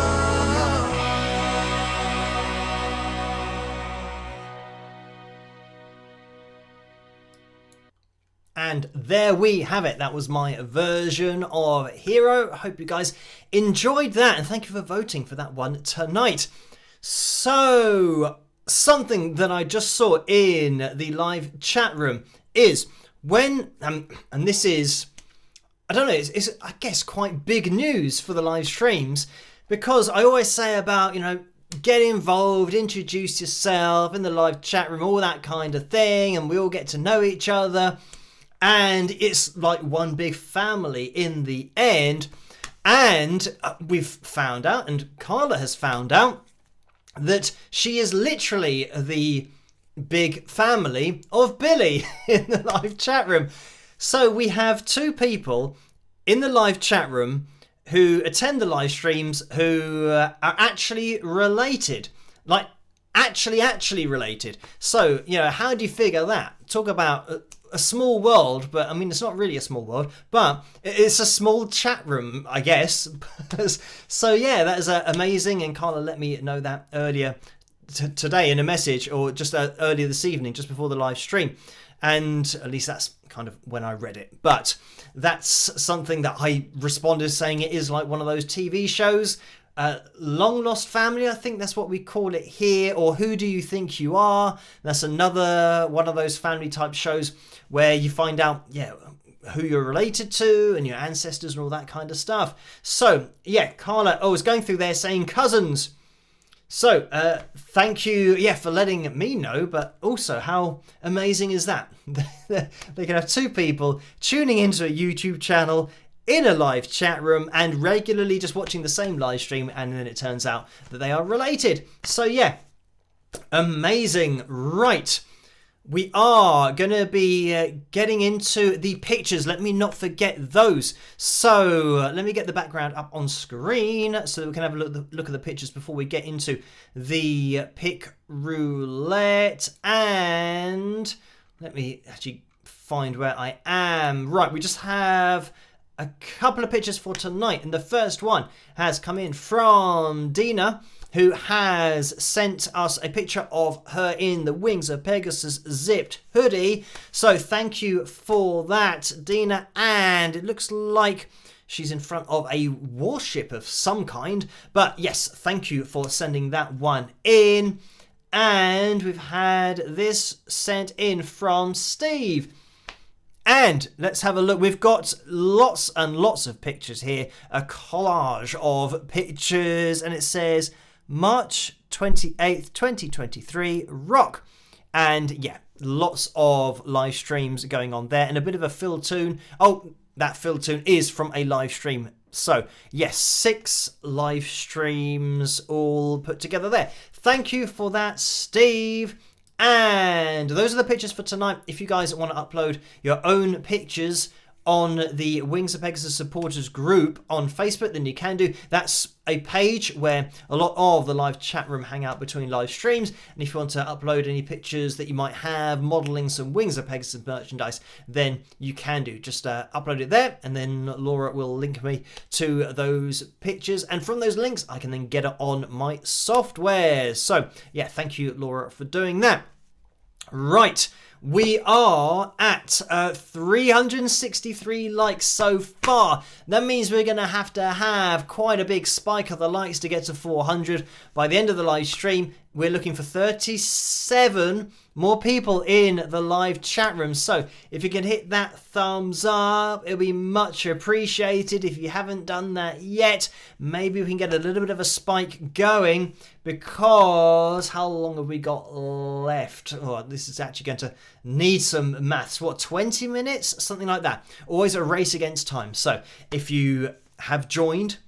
And there we have it. That was my version of Hero. I hope you guys enjoyed that, and thank you for voting for that one tonight. So, something that I just saw in the live chat room is when, and this is, I don't know, it's I guess quite big news for the live streams, because I always say about, get involved, introduce yourself in the live chat room, all that kind of thing, and we all get to know each other. And it's like one big family in the end. And we've found out, and Carla has found out, that she is literally the big family of Billy in the live chat room. So we have two people in the live chat room who attend the live streams who are actually related. Like, actually related. So, how do you figure that? Talk about a small world, but I mean, it's not really a small world, but it's a small chat room, I guess. So yeah, that is amazing, and Carla let me know that earlier today in a message, or just earlier this evening, just before the live stream, and at least that's kind of when I read it. But that's something that I responded saying it is like one of those TV shows Long Lost Family, I think that's what we call it here, or Who Do You Think You Are? That's another one of those family type shows where you find out, who you're related to and your ancestors and all that kind of stuff. So, Carla, I was going through there saying cousins. So, thank you, for letting me know, but also how amazing is that? They can have two people tuning into a YouTube channel in a live chat room and regularly just watching the same live stream, and then it turns out that they are related. So amazing. Right, we are going to be getting into the pictures. Let me not forget those. So let me get the background up on screen so that we can have a look at the pictures before we get into the pick roulette. And let me actually find where I am. Right, we just have a couple of pictures for tonight, and the first one has come in from Dina, who has sent us a picture of her in the Wings of Pegasus zipped hoodie. So thank you for that, Dina. And it looks like she's in front of a warship of some kind. But yes, thank you for sending that one in. And we've had this sent in from Steve. And let's have a look. We've got lots and lots of pictures here. A collage of pictures. And it says March 28th, 2023, rock. And lots of live streams going on there. And a bit of a fill tune. Oh, that fill tune is from a live stream. So, yes, 6 live streams all put together there. Thank you for that, Steve. And those are the pictures for tonight. If you guys want to upload your own pictures on the Wings of Pegasus supporters group on Facebook, then you can do. That's a page where a lot of the live chat room hang out between live streams. And if you want to upload any pictures that you might have modeling some Wings of Pegasus merchandise, then you can do. Just upload it there, and then Laura will link me to those pictures. And from those links, I can then get it on my software. So, thank you, Laura, for doing that. Right. We are at 363 likes so far. That means we're going to have quite a big spike of the likes to get to 400. By the end of the live stream, we're looking for 37 more people in the live chat room. So if you can hit that thumbs up, it'll be much appreciated. If you haven't done that yet, maybe we can get a little bit of a spike going, because how long have we got left? Oh, this is actually going to need some maths. 20 minutes? Something like that. Always a race against time. So if you have joined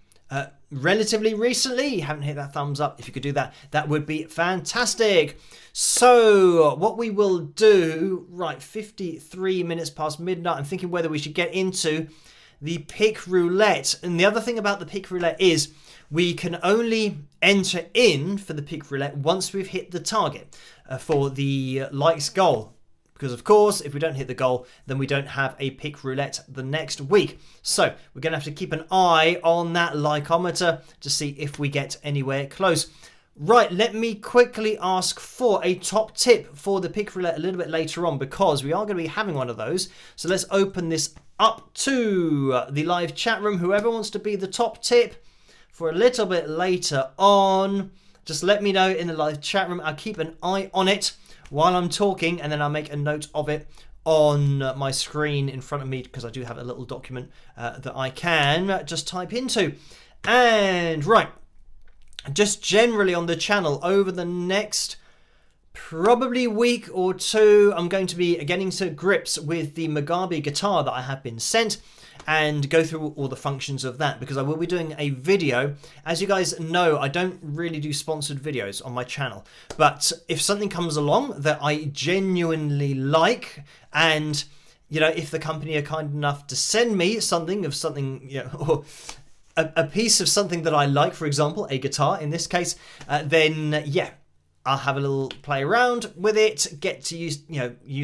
relatively recently, you haven't hit that thumbs up, if you could do that, that would be fantastic. So what we will do, right, 53 minutes past midnight, I'm thinking whether we should get into the pick roulette. And the other thing about the pick roulette is we can only enter in for the pick roulette once we've hit the target for the likes goal. Because, of course, if we don't hit the goal, then we don't have a pick roulette the next week. So we're going to have to keep an eye on that likeometer to see if we get anywhere close. Right, let me quickly ask for a top tip for the pick roulette a little bit later on, because we are going to be having one of those. So let's open this up to the live chat room. Whoever wants to be the top tip for a little bit later on, just let me know in the live chat room. I'll keep an eye on it while I'm talking, and then I'll make a note of it on my screen in front of me, because I do have a little document that I can just type into. And right, just generally on the channel over the next probably week or two, I'm going to be getting to grips with the Mugabe guitar that I have been sent, and go through all the functions of that, because I will be doing a video. As you guys know, I don't really do sponsored videos on my channel, but if something comes along that I genuinely like, and if the company are kind enough to send me something, or a piece of something that I like, for example, a guitar in this case, then I'll have a little play around with it, get to use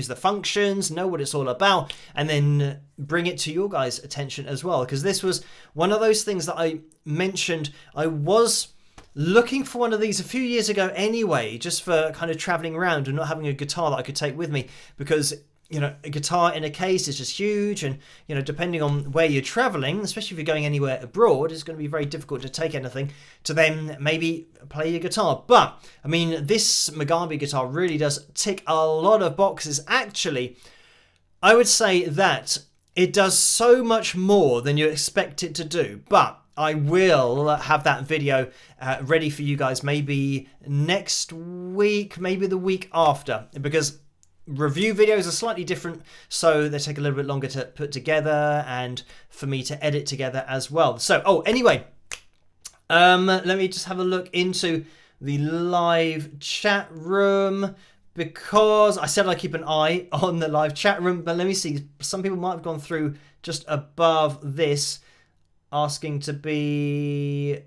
the functions, know what it's all about, and then bring it to your guys' attention as well. Because this was one of those things that I mentioned. I was looking for one of these a few years ago anyway, just for kind of traveling around and not having a guitar that I could take with me, because you know, a guitar in a case is just huge, and you know, depending on where you're traveling, especially if you're going anywhere abroad, it's going to be very difficult to take anything to then maybe play your guitar. But I mean, this Mugabe guitar really does tick a lot of boxes. Actually, I would say that it does so much more than you expect it to do. But I will have that video ready for you guys maybe next week, maybe the week after, because review videos are slightly different, so they take a little bit longer to put together and for me to edit together as well. So, anyway, let me just have a look into the live chat room, because I said I keep an eye on the live chat room, but let me see. Some people might have gone through just above this, asking to be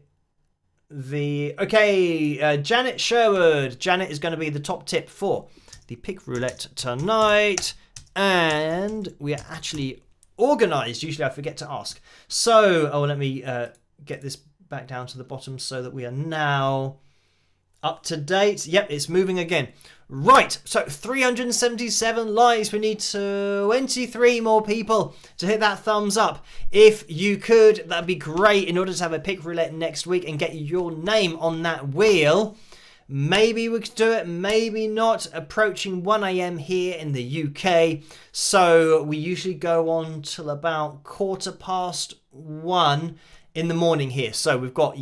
Janet Sherwood. Janet is going to be the top tip for the pick roulette tonight, and we are actually organized. Usually I forget to ask, so let me get this back down to the bottom so that we are now up to date. Yep, it's moving again. Right, so 377 likes. We need 23 more people to hit that thumbs up. If you could, that'd be great, in order to have a pick roulette next week and get your name on that wheel. Maybe we could do it, maybe not. Approaching 1 a.m. here in the UK, so we usually go on till about 1:15 in the morning here. So we've got,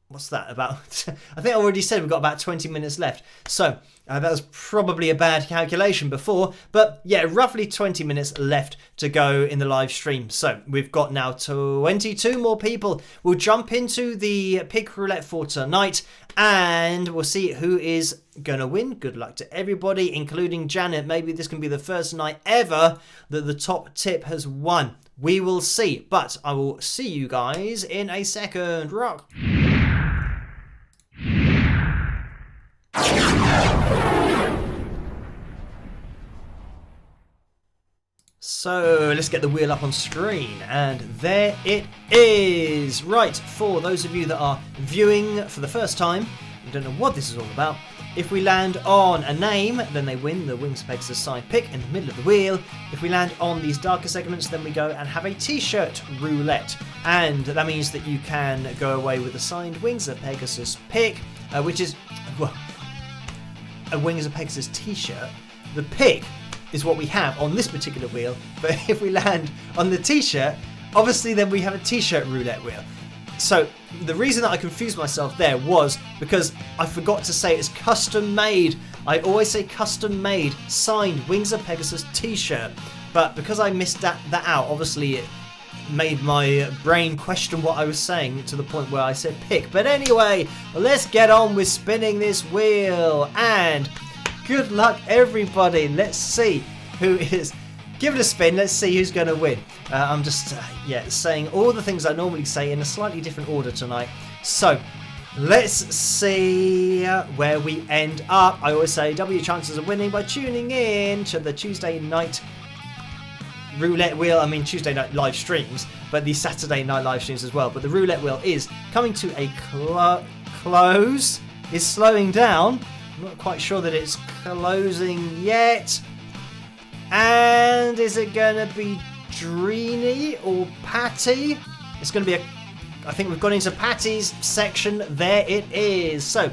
what's that about? I think I already said we've got about 20 minutes left. So that was probably a bad calculation before, but yeah, roughly 20 minutes left to go in the live stream. So we've got now 22 more people. We'll jump into the pick roulette for tonight, and we'll see who is going to win. Good luck to everybody, including Janet. Maybe this can be the first night ever that the top tip has won. We will see, but I will see you guys in a second. Rock. So let's get the wheel up on screen, and there it is. Right, for those of you that are viewing for the first time and don't know what this is all about, if we land on a name, then they win the Wings of Pegasus side pick in the middle of the wheel. If we land on these darker segments, then we go and have a t-shirt roulette, and that means that you can go away with a signed Wings of Pegasus pick, which is, well, a Wings of Pegasus t-shirt. The pick is what we have on this particular wheel, but if we land on the t-shirt, obviously then we have a t-shirt roulette wheel. So the reason that I confused myself there was because I forgot to say it's custom made. I always say custom made, signed Wings of Pegasus t-shirt, but because I missed that out, obviously it made my brain question what I was saying to the point where I said pick. But anyway, let's get on with spinning this wheel, and good luck everybody. Let's see who is. Give it a spin, let's see who's going to win. I'm just saying all the things I normally say in a slightly different order tonight. So let's see where we end up. I always say double your chances of winning by tuning in to the Tuesday night roulette wheel. I mean Tuesday night live streams, but the Saturday night live streams as well. But the roulette wheel is coming to a close. It's slowing down. I'm not quite sure that it's closing yet. And is it going to be Dreeny or Patty? It's going to be I think we've gone into Patty's section. There it is. So,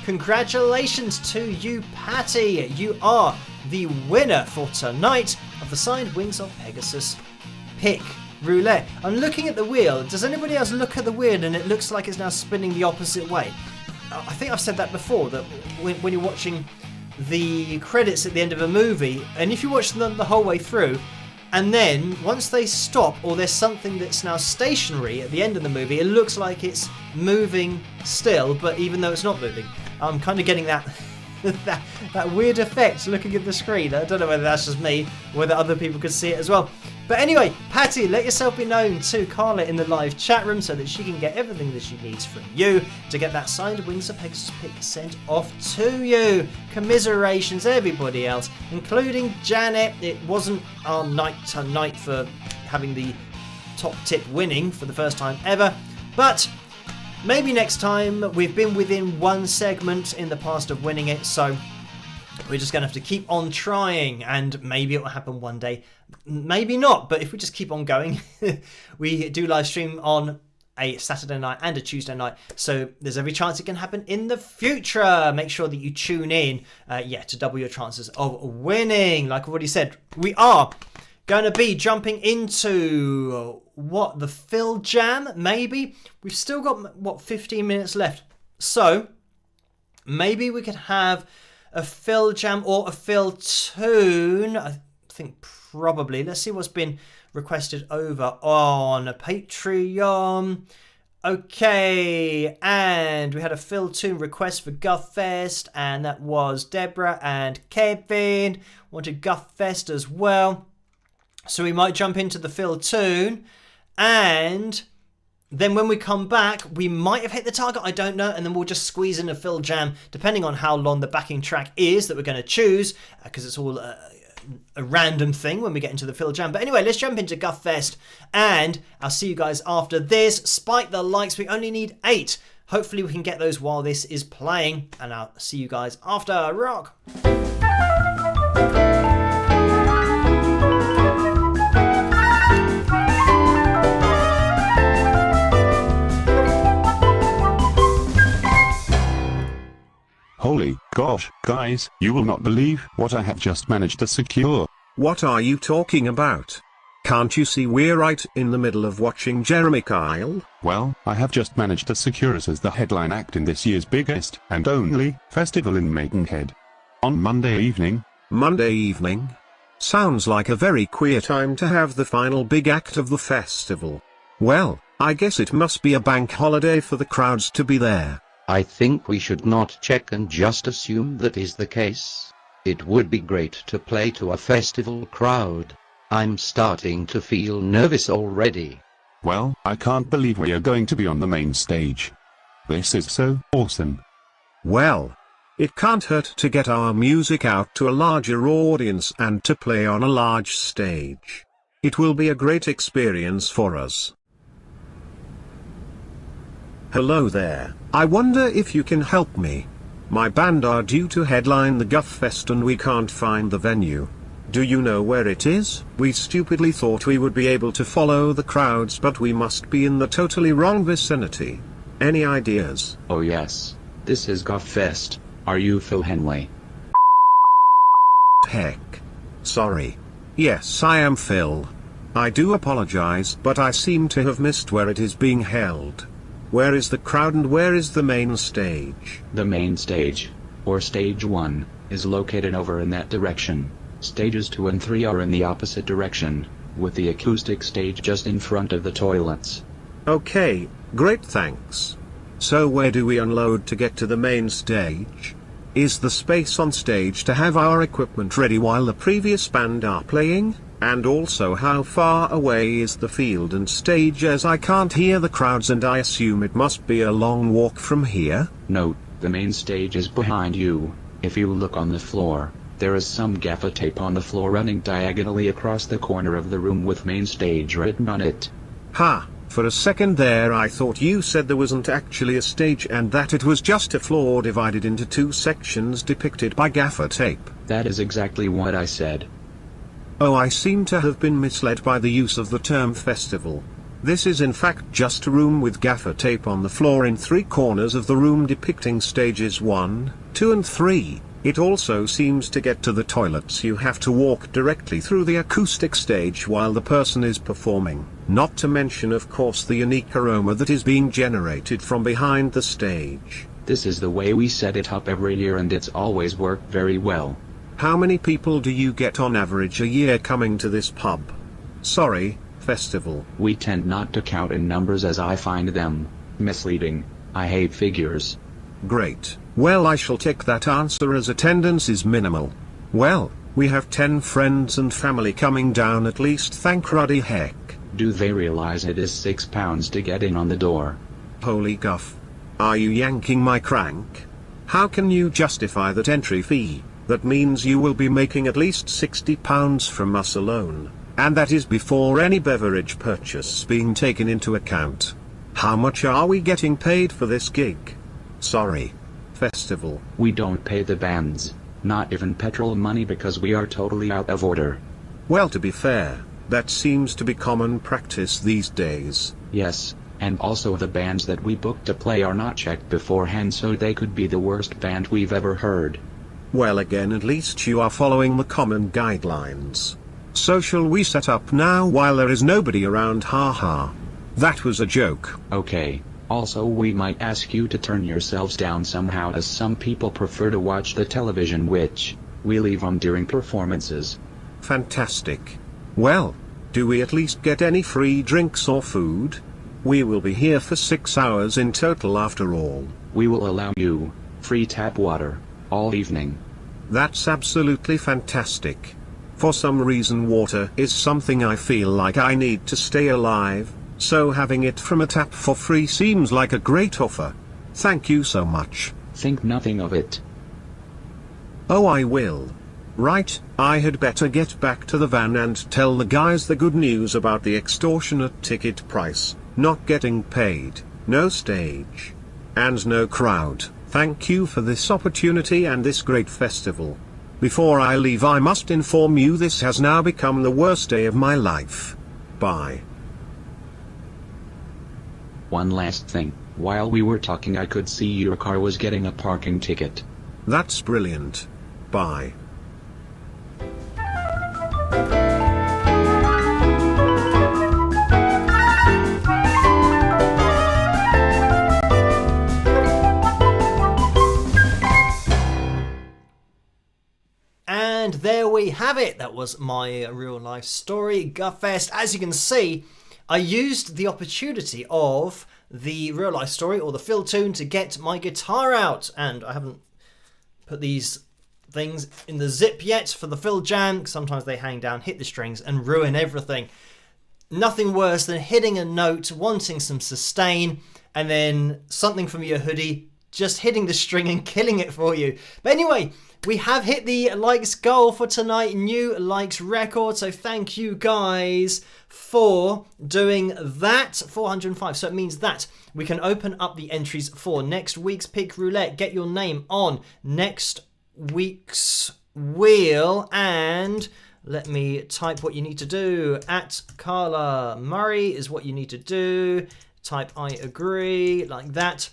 congratulations to you, Patty. You are the winner for tonight of the signed Wings of Pegasus pick roulette. I'm looking at the wheel. Does anybody else look at the wheel and it looks like it's now spinning the opposite way? I think I've said that before, that when you're watching the credits at the end of a movie, and if you watch them the whole way through, and then once they stop or there's something that's now stationary at the end of the movie, it looks like it's moving still, but even though it's not moving. I'm kind of getting that that weird effect looking at the screen. I don't know whether that's just me or whether other people could see it as well. But anyway, Patty, let yourself be known to Carla in the live chat room so that she can get everything that she needs from you to get that signed Wings of Pegasus pick sent off to you. Commiserations, everybody else, including Janet. It wasn't our night tonight for having the top tip winning for the first time ever, but maybe next time. We've been within one segment in the past of winning it, so We're just going to have to keep on trying, and maybe it will happen one day, maybe not. But if we just keep on going, we do live stream on a Saturday night and a Tuesday night, so there's every chance it can happen in the future. Make sure that you tune in, to double your chances of winning. Like I've already said, we are going to be jumping into the fill jam. Maybe we've still got 15 minutes left, so maybe we could have a fill jam or a fill tune. I think probably. Let's see what's been requested over on Patreon. Okay, and we had a fill tune request for Guff Fest, and that was Deborah and Kevin wanted Guff Fest as well. So we might jump into the fill tune, and then when we come back, we might have hit the target, I don't know, and then we'll just squeeze in a fill jam, depending on how long the backing track is that we're going to choose, because it's all a random thing when we get into the fill jam. But anyway, let's jump into Guff Fest, and I'll see you guys after this. Spike the likes, we only need 8. Hopefully we can get those while this is playing, and I'll see you guys after. Rock! Holy gosh, guys, you will not believe what I have just managed to secure. What are you talking about? Can't you see we're right in the middle of watching Jeremy Kyle? Well, I have just managed to secure us as the headline act in this year's biggest and only festival in Maidenhead. On Monday evening. Monday evening? Sounds like a very queer time to have the final big act of the festival. Well, I guess it must be a bank holiday for the crowds to be there. I think we should not check and just assume that is the case. It would be great to play to a festival crowd. I'm starting to feel nervous already. Well, I can't believe we are going to be on the main stage. This is so awesome. Well, it can't hurt to get our music out to a larger audience and to play on a large stage. It will be a great experience for us. Hello there, I wonder if you can help me. My band are due to headline the Guff Fest and we can't find the venue. Do you know where it is? We stupidly thought we would be able to follow the crowds, but we must be in the totally wrong vicinity. Any ideas? Oh yes, this is Guff Fest. Are you Phil Henley? Heck. Sorry. Yes, I am Phil. I do apologize, but I seem to have missed where it is being held. Where is the crowd and where is the main stage? The main stage, or stage 1, is located over in that direction. Stages 2 and 3 are in the opposite direction, with the acoustic stage just in front of the toilets. Okay, great, thanks. So where do we unload to get to the main stage? Is the space on stage to have our equipment ready while the previous band are playing? And also, how far away is the field and stage, as I can't hear the crowds and I assume it must be a long walk from here? Note, the main stage is behind you. If you look on the floor, there is some gaffer tape on the floor running diagonally across the corner of the room with main stage written on it. Ha, for a second there I thought you said there wasn't actually a stage and that it was just a floor divided into 2 sections depicted by gaffer tape. That is exactly what I said. Oh, I seem to have been misled by the use of the term festival. This is in fact just a room with gaffer tape on the floor in 3 corners of the room depicting stages 1, 2 and 3. It also seems to get to the toilets you have to walk directly through the acoustic stage while the person is performing, not to mention of course the unique aroma that is being generated from behind the stage. This is the way we set it up every year and it's always worked very well. How many people do you get on average a year coming to this pub? Sorry, festival. We tend not to count in numbers as I find them misleading. I hate figures. Great. Well, I shall take that answer as attendance is minimal. Well, we have 10 friends and family coming down at least, thank ruddy heck. Do they realize it is £6 to get in on the door? Holy guff. Are you yanking my crank? How can you justify that entry fee? That means you will be making at least £60 from us alone. And that is before any beverage purchase being taken into account. How much are we getting paid for this gig? Sorry. Festival. We don't pay the bands. Not even petrol money because we are totally out of order. Well, to be fair, that seems to be common practice these days. Yes, and also the bands that we booked to play are not checked beforehand, so they could be the worst band we've ever heard. Well, again, at least you are following the common guidelines. So shall we set up now while there is nobody around? Haha. That was a joke. Okay. Also, we might ask you to turn yourselves down somehow, as some people prefer to watch the television, which we leave on during performances. Fantastic. Well, do we at least get any free drinks or food? We will be here for 6 hours in total after all. We will allow you free tap water all evening. That's absolutely fantastic. For some reason, water is something I feel like I need to stay alive, so having it from a tap for free seems like a great offer. Thank you so much. Think nothing of it. Oh, I will. Right, I had better get back to the van and tell the guys the good news about the extortionate ticket price, not getting paid, no stage, and no crowd. Thank you for this opportunity and this great festival. Before I leave, I must inform you this has now become the worst day of my life. Bye. One last thing. While we were talking, I could see your car was getting a parking ticket. That's brilliant. Bye. And there we have it. That was my real life story, Guff Fest. As you can see, I used the opportunity of the real life story or the fill tune to get my guitar out, and I haven't put these things in the zip yet for the fill jam. Sometimes they hang down, hit the strings and ruin everything. Nothing worse than hitting a note, wanting some sustain, and then something from your hoodie just hitting the string and killing it for you. But anyway, we have hit the likes goal for tonight, new likes record, so thank you guys for doing that. 405, so it means that we can open up the entries for next week's Pick Roulette. Get your name on next week's wheel, and let me type what you need to do. At Carla Murray is what you need to do. Type I agree, like that.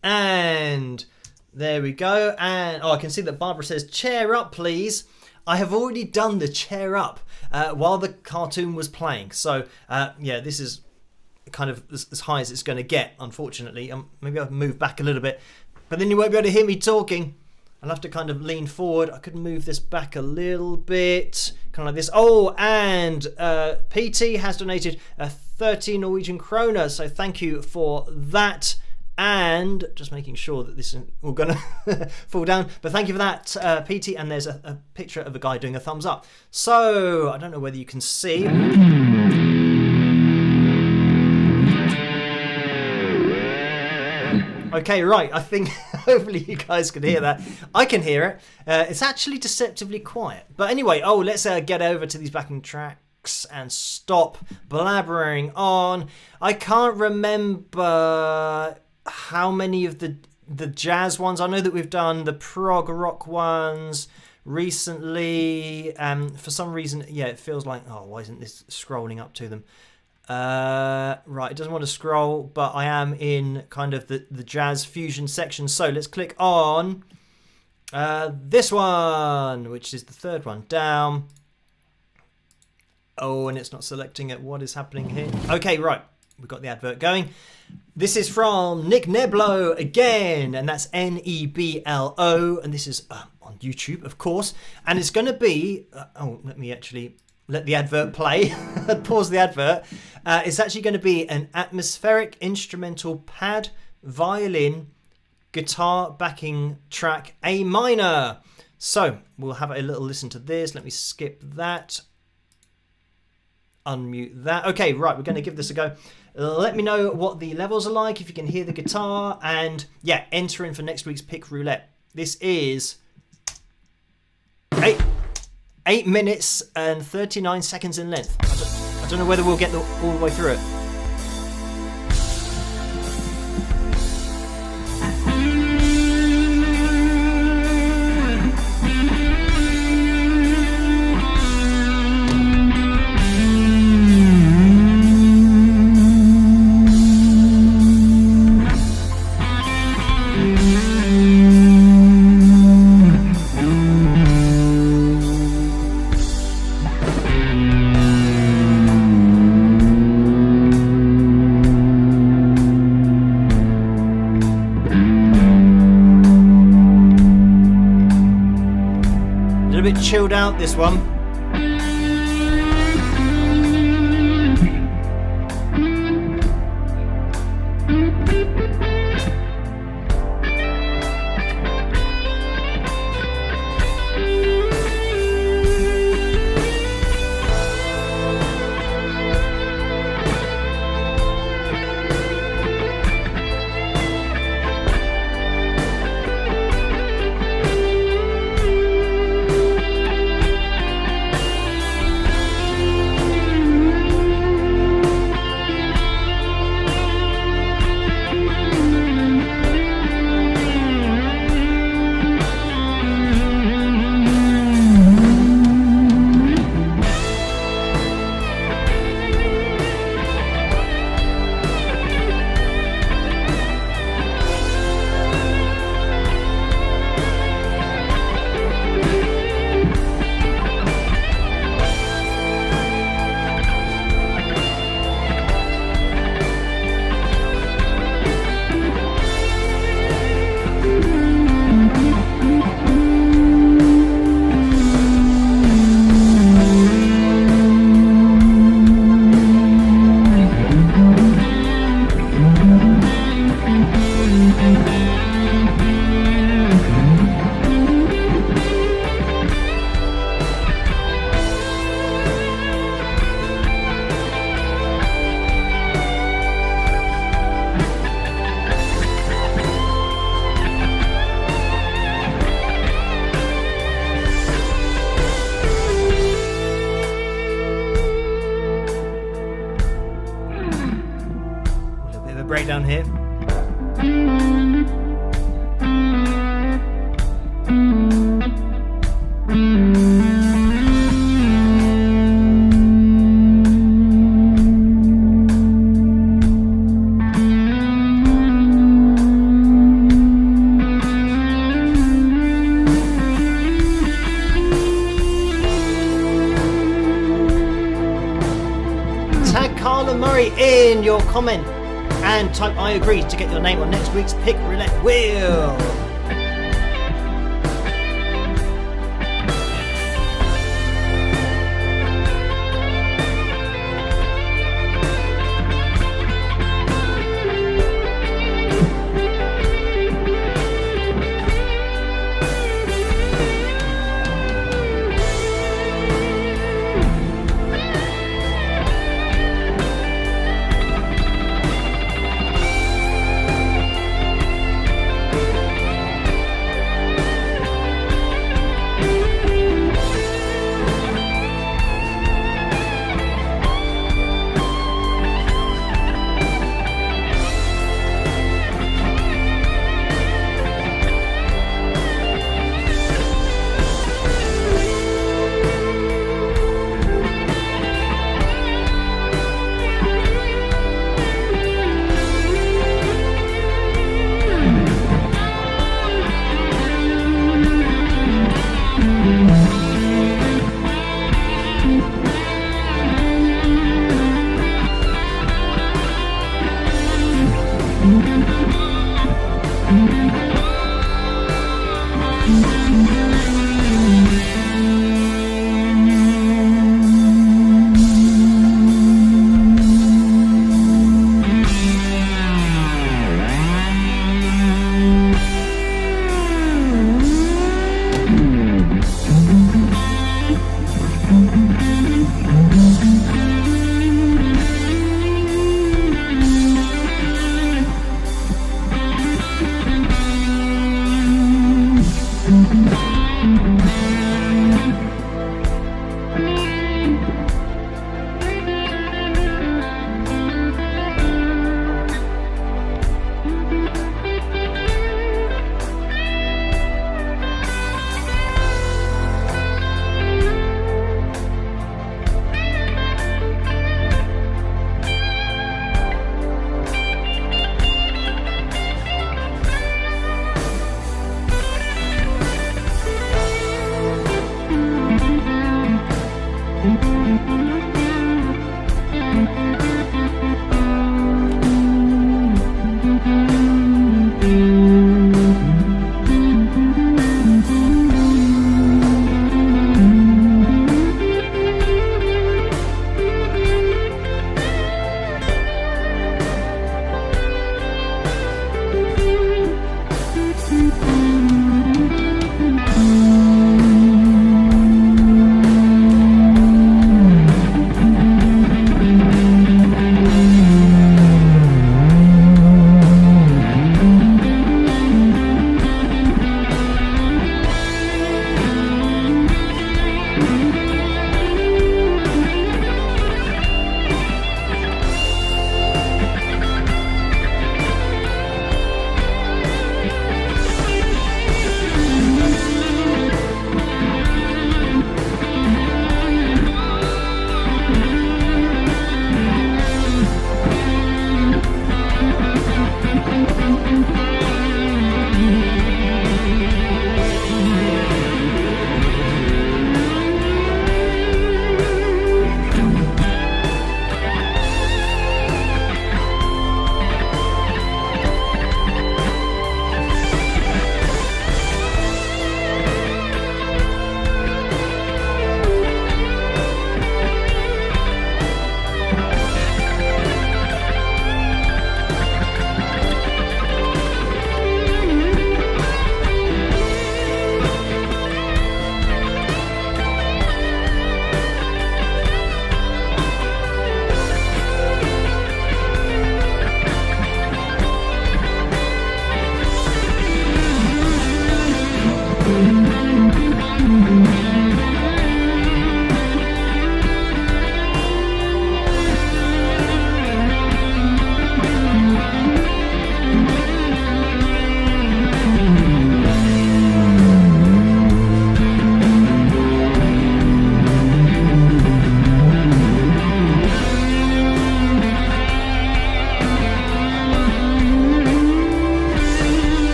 And there we go. And I can see that Barbara says chair up please. I have already done the chair up while the cartoon was playing, so yeah, this is kind of as high as it's going to get, unfortunately. Maybe I'll move back a little bit, but then you won't be able to hear me talking. I'll have to kind of lean forward. I could move this back a little bit, kind of like this. Oh, and PT has donated 30 Norwegian kroner, so thank you for that. And just making sure that this is all going to fall down. But thank you for that, PT. And there's a picture of a guy doing a thumbs up. So, I don't know whether you can see. Okay, right. I think hopefully you guys can hear that. I can hear it. It's actually deceptively quiet. But anyway, let's get over to these backing tracks and stop blabbering on. I can't remember how many of the jazz ones. I know that we've done the prog rock ones recently. For some reason, yeah, it feels like, why isn't this scrolling up to them? Right, it doesn't want to scroll, but I am in kind of the jazz fusion section. So let's click on this one, which is the third one down. And it's not selecting it. What is happening here? Okay, right. We've got the advert going. This is from Nick Neblo again, and that's Neblo, and this is on YouTube, of course. And it's going to be, let me actually let the advert play. Pause the advert. It's actually going to be an atmospheric instrumental pad, violin, guitar backing track, A minor. So we'll have a little listen to this. Let me skip that. Unmute that. Okay, right, we're going to give this a go. Let me know what the levels are like, if you can hear the guitar, and yeah, enter in for next week's Pick Roulette. This is 8 minutes and 39 seconds in length. I don't know whether we'll get all the way through it. chilled out, this one. Breakdown here. Tag Carla Murray in your comment and type I agree to get your name on next week's Pick Roulette Wheel.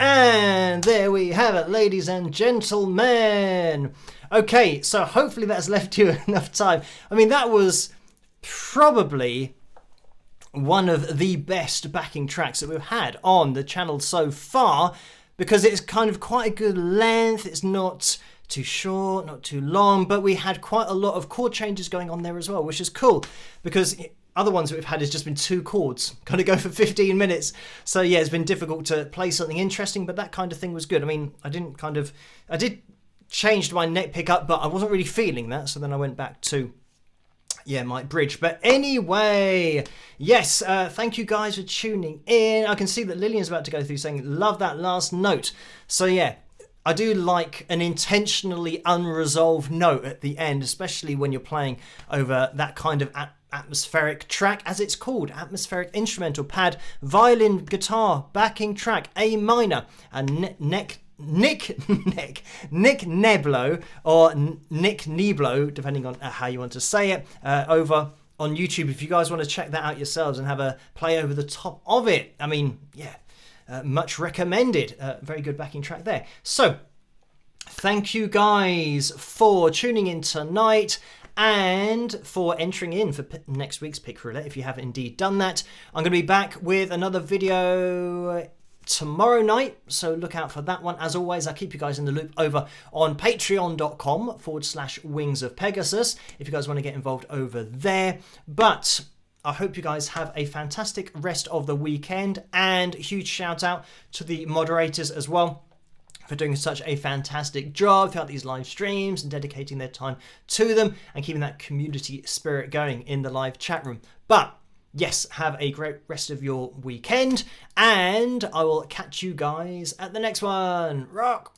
And there we have it, ladies and gentlemen. Okay, so hopefully that's left you enough time. I mean, that was probably one of the best backing tracks that we've had on the channel so far, because it's kind of quite a good length. It's not too short, not too long, but we had quite a lot of chord changes going on there as well, which is cool, because other ones that we've had has just been 2 chords, kind of go for 15 minutes. So yeah, it's been difficult to play something interesting, but that kind of thing was good. I mean, I did change my neck pickup, but I wasn't really feeling that, so then I went back to, yeah, my bridge. But anyway, yes, thank you guys for tuning in. I can see that Lillian's about to go through saying, love that last note. So yeah, I do like an intentionally unresolved note at the end, especially when you're playing over that kind of atmospheric track, as it's called, atmospheric instrumental pad, violin, guitar, backing track, A minor, and Nick Neblo, or Nick Neblo, depending on how you want to say it, over on YouTube, if you guys want to check that out yourselves and have a play over the top of it. I mean, yeah, much recommended. Very good backing track there. So thank you guys for tuning in tonight and for entering in for next week's Pick Roulette, if you haven't indeed done that. I'm going to be back with another video tomorrow night, so look out for that one. As always, I'll keep you guys in the loop over on patreon.com/Wings of Pegasus if you guys want to get involved over there. But I hope you guys have a fantastic rest of the weekend, and huge shout out to the moderators as well for doing such a fantastic job throughout these live streams and dedicating their time to them and keeping that community spirit going in the live chat room. But yes, have a great rest of your weekend, and I will catch you guys at the next one. Rock!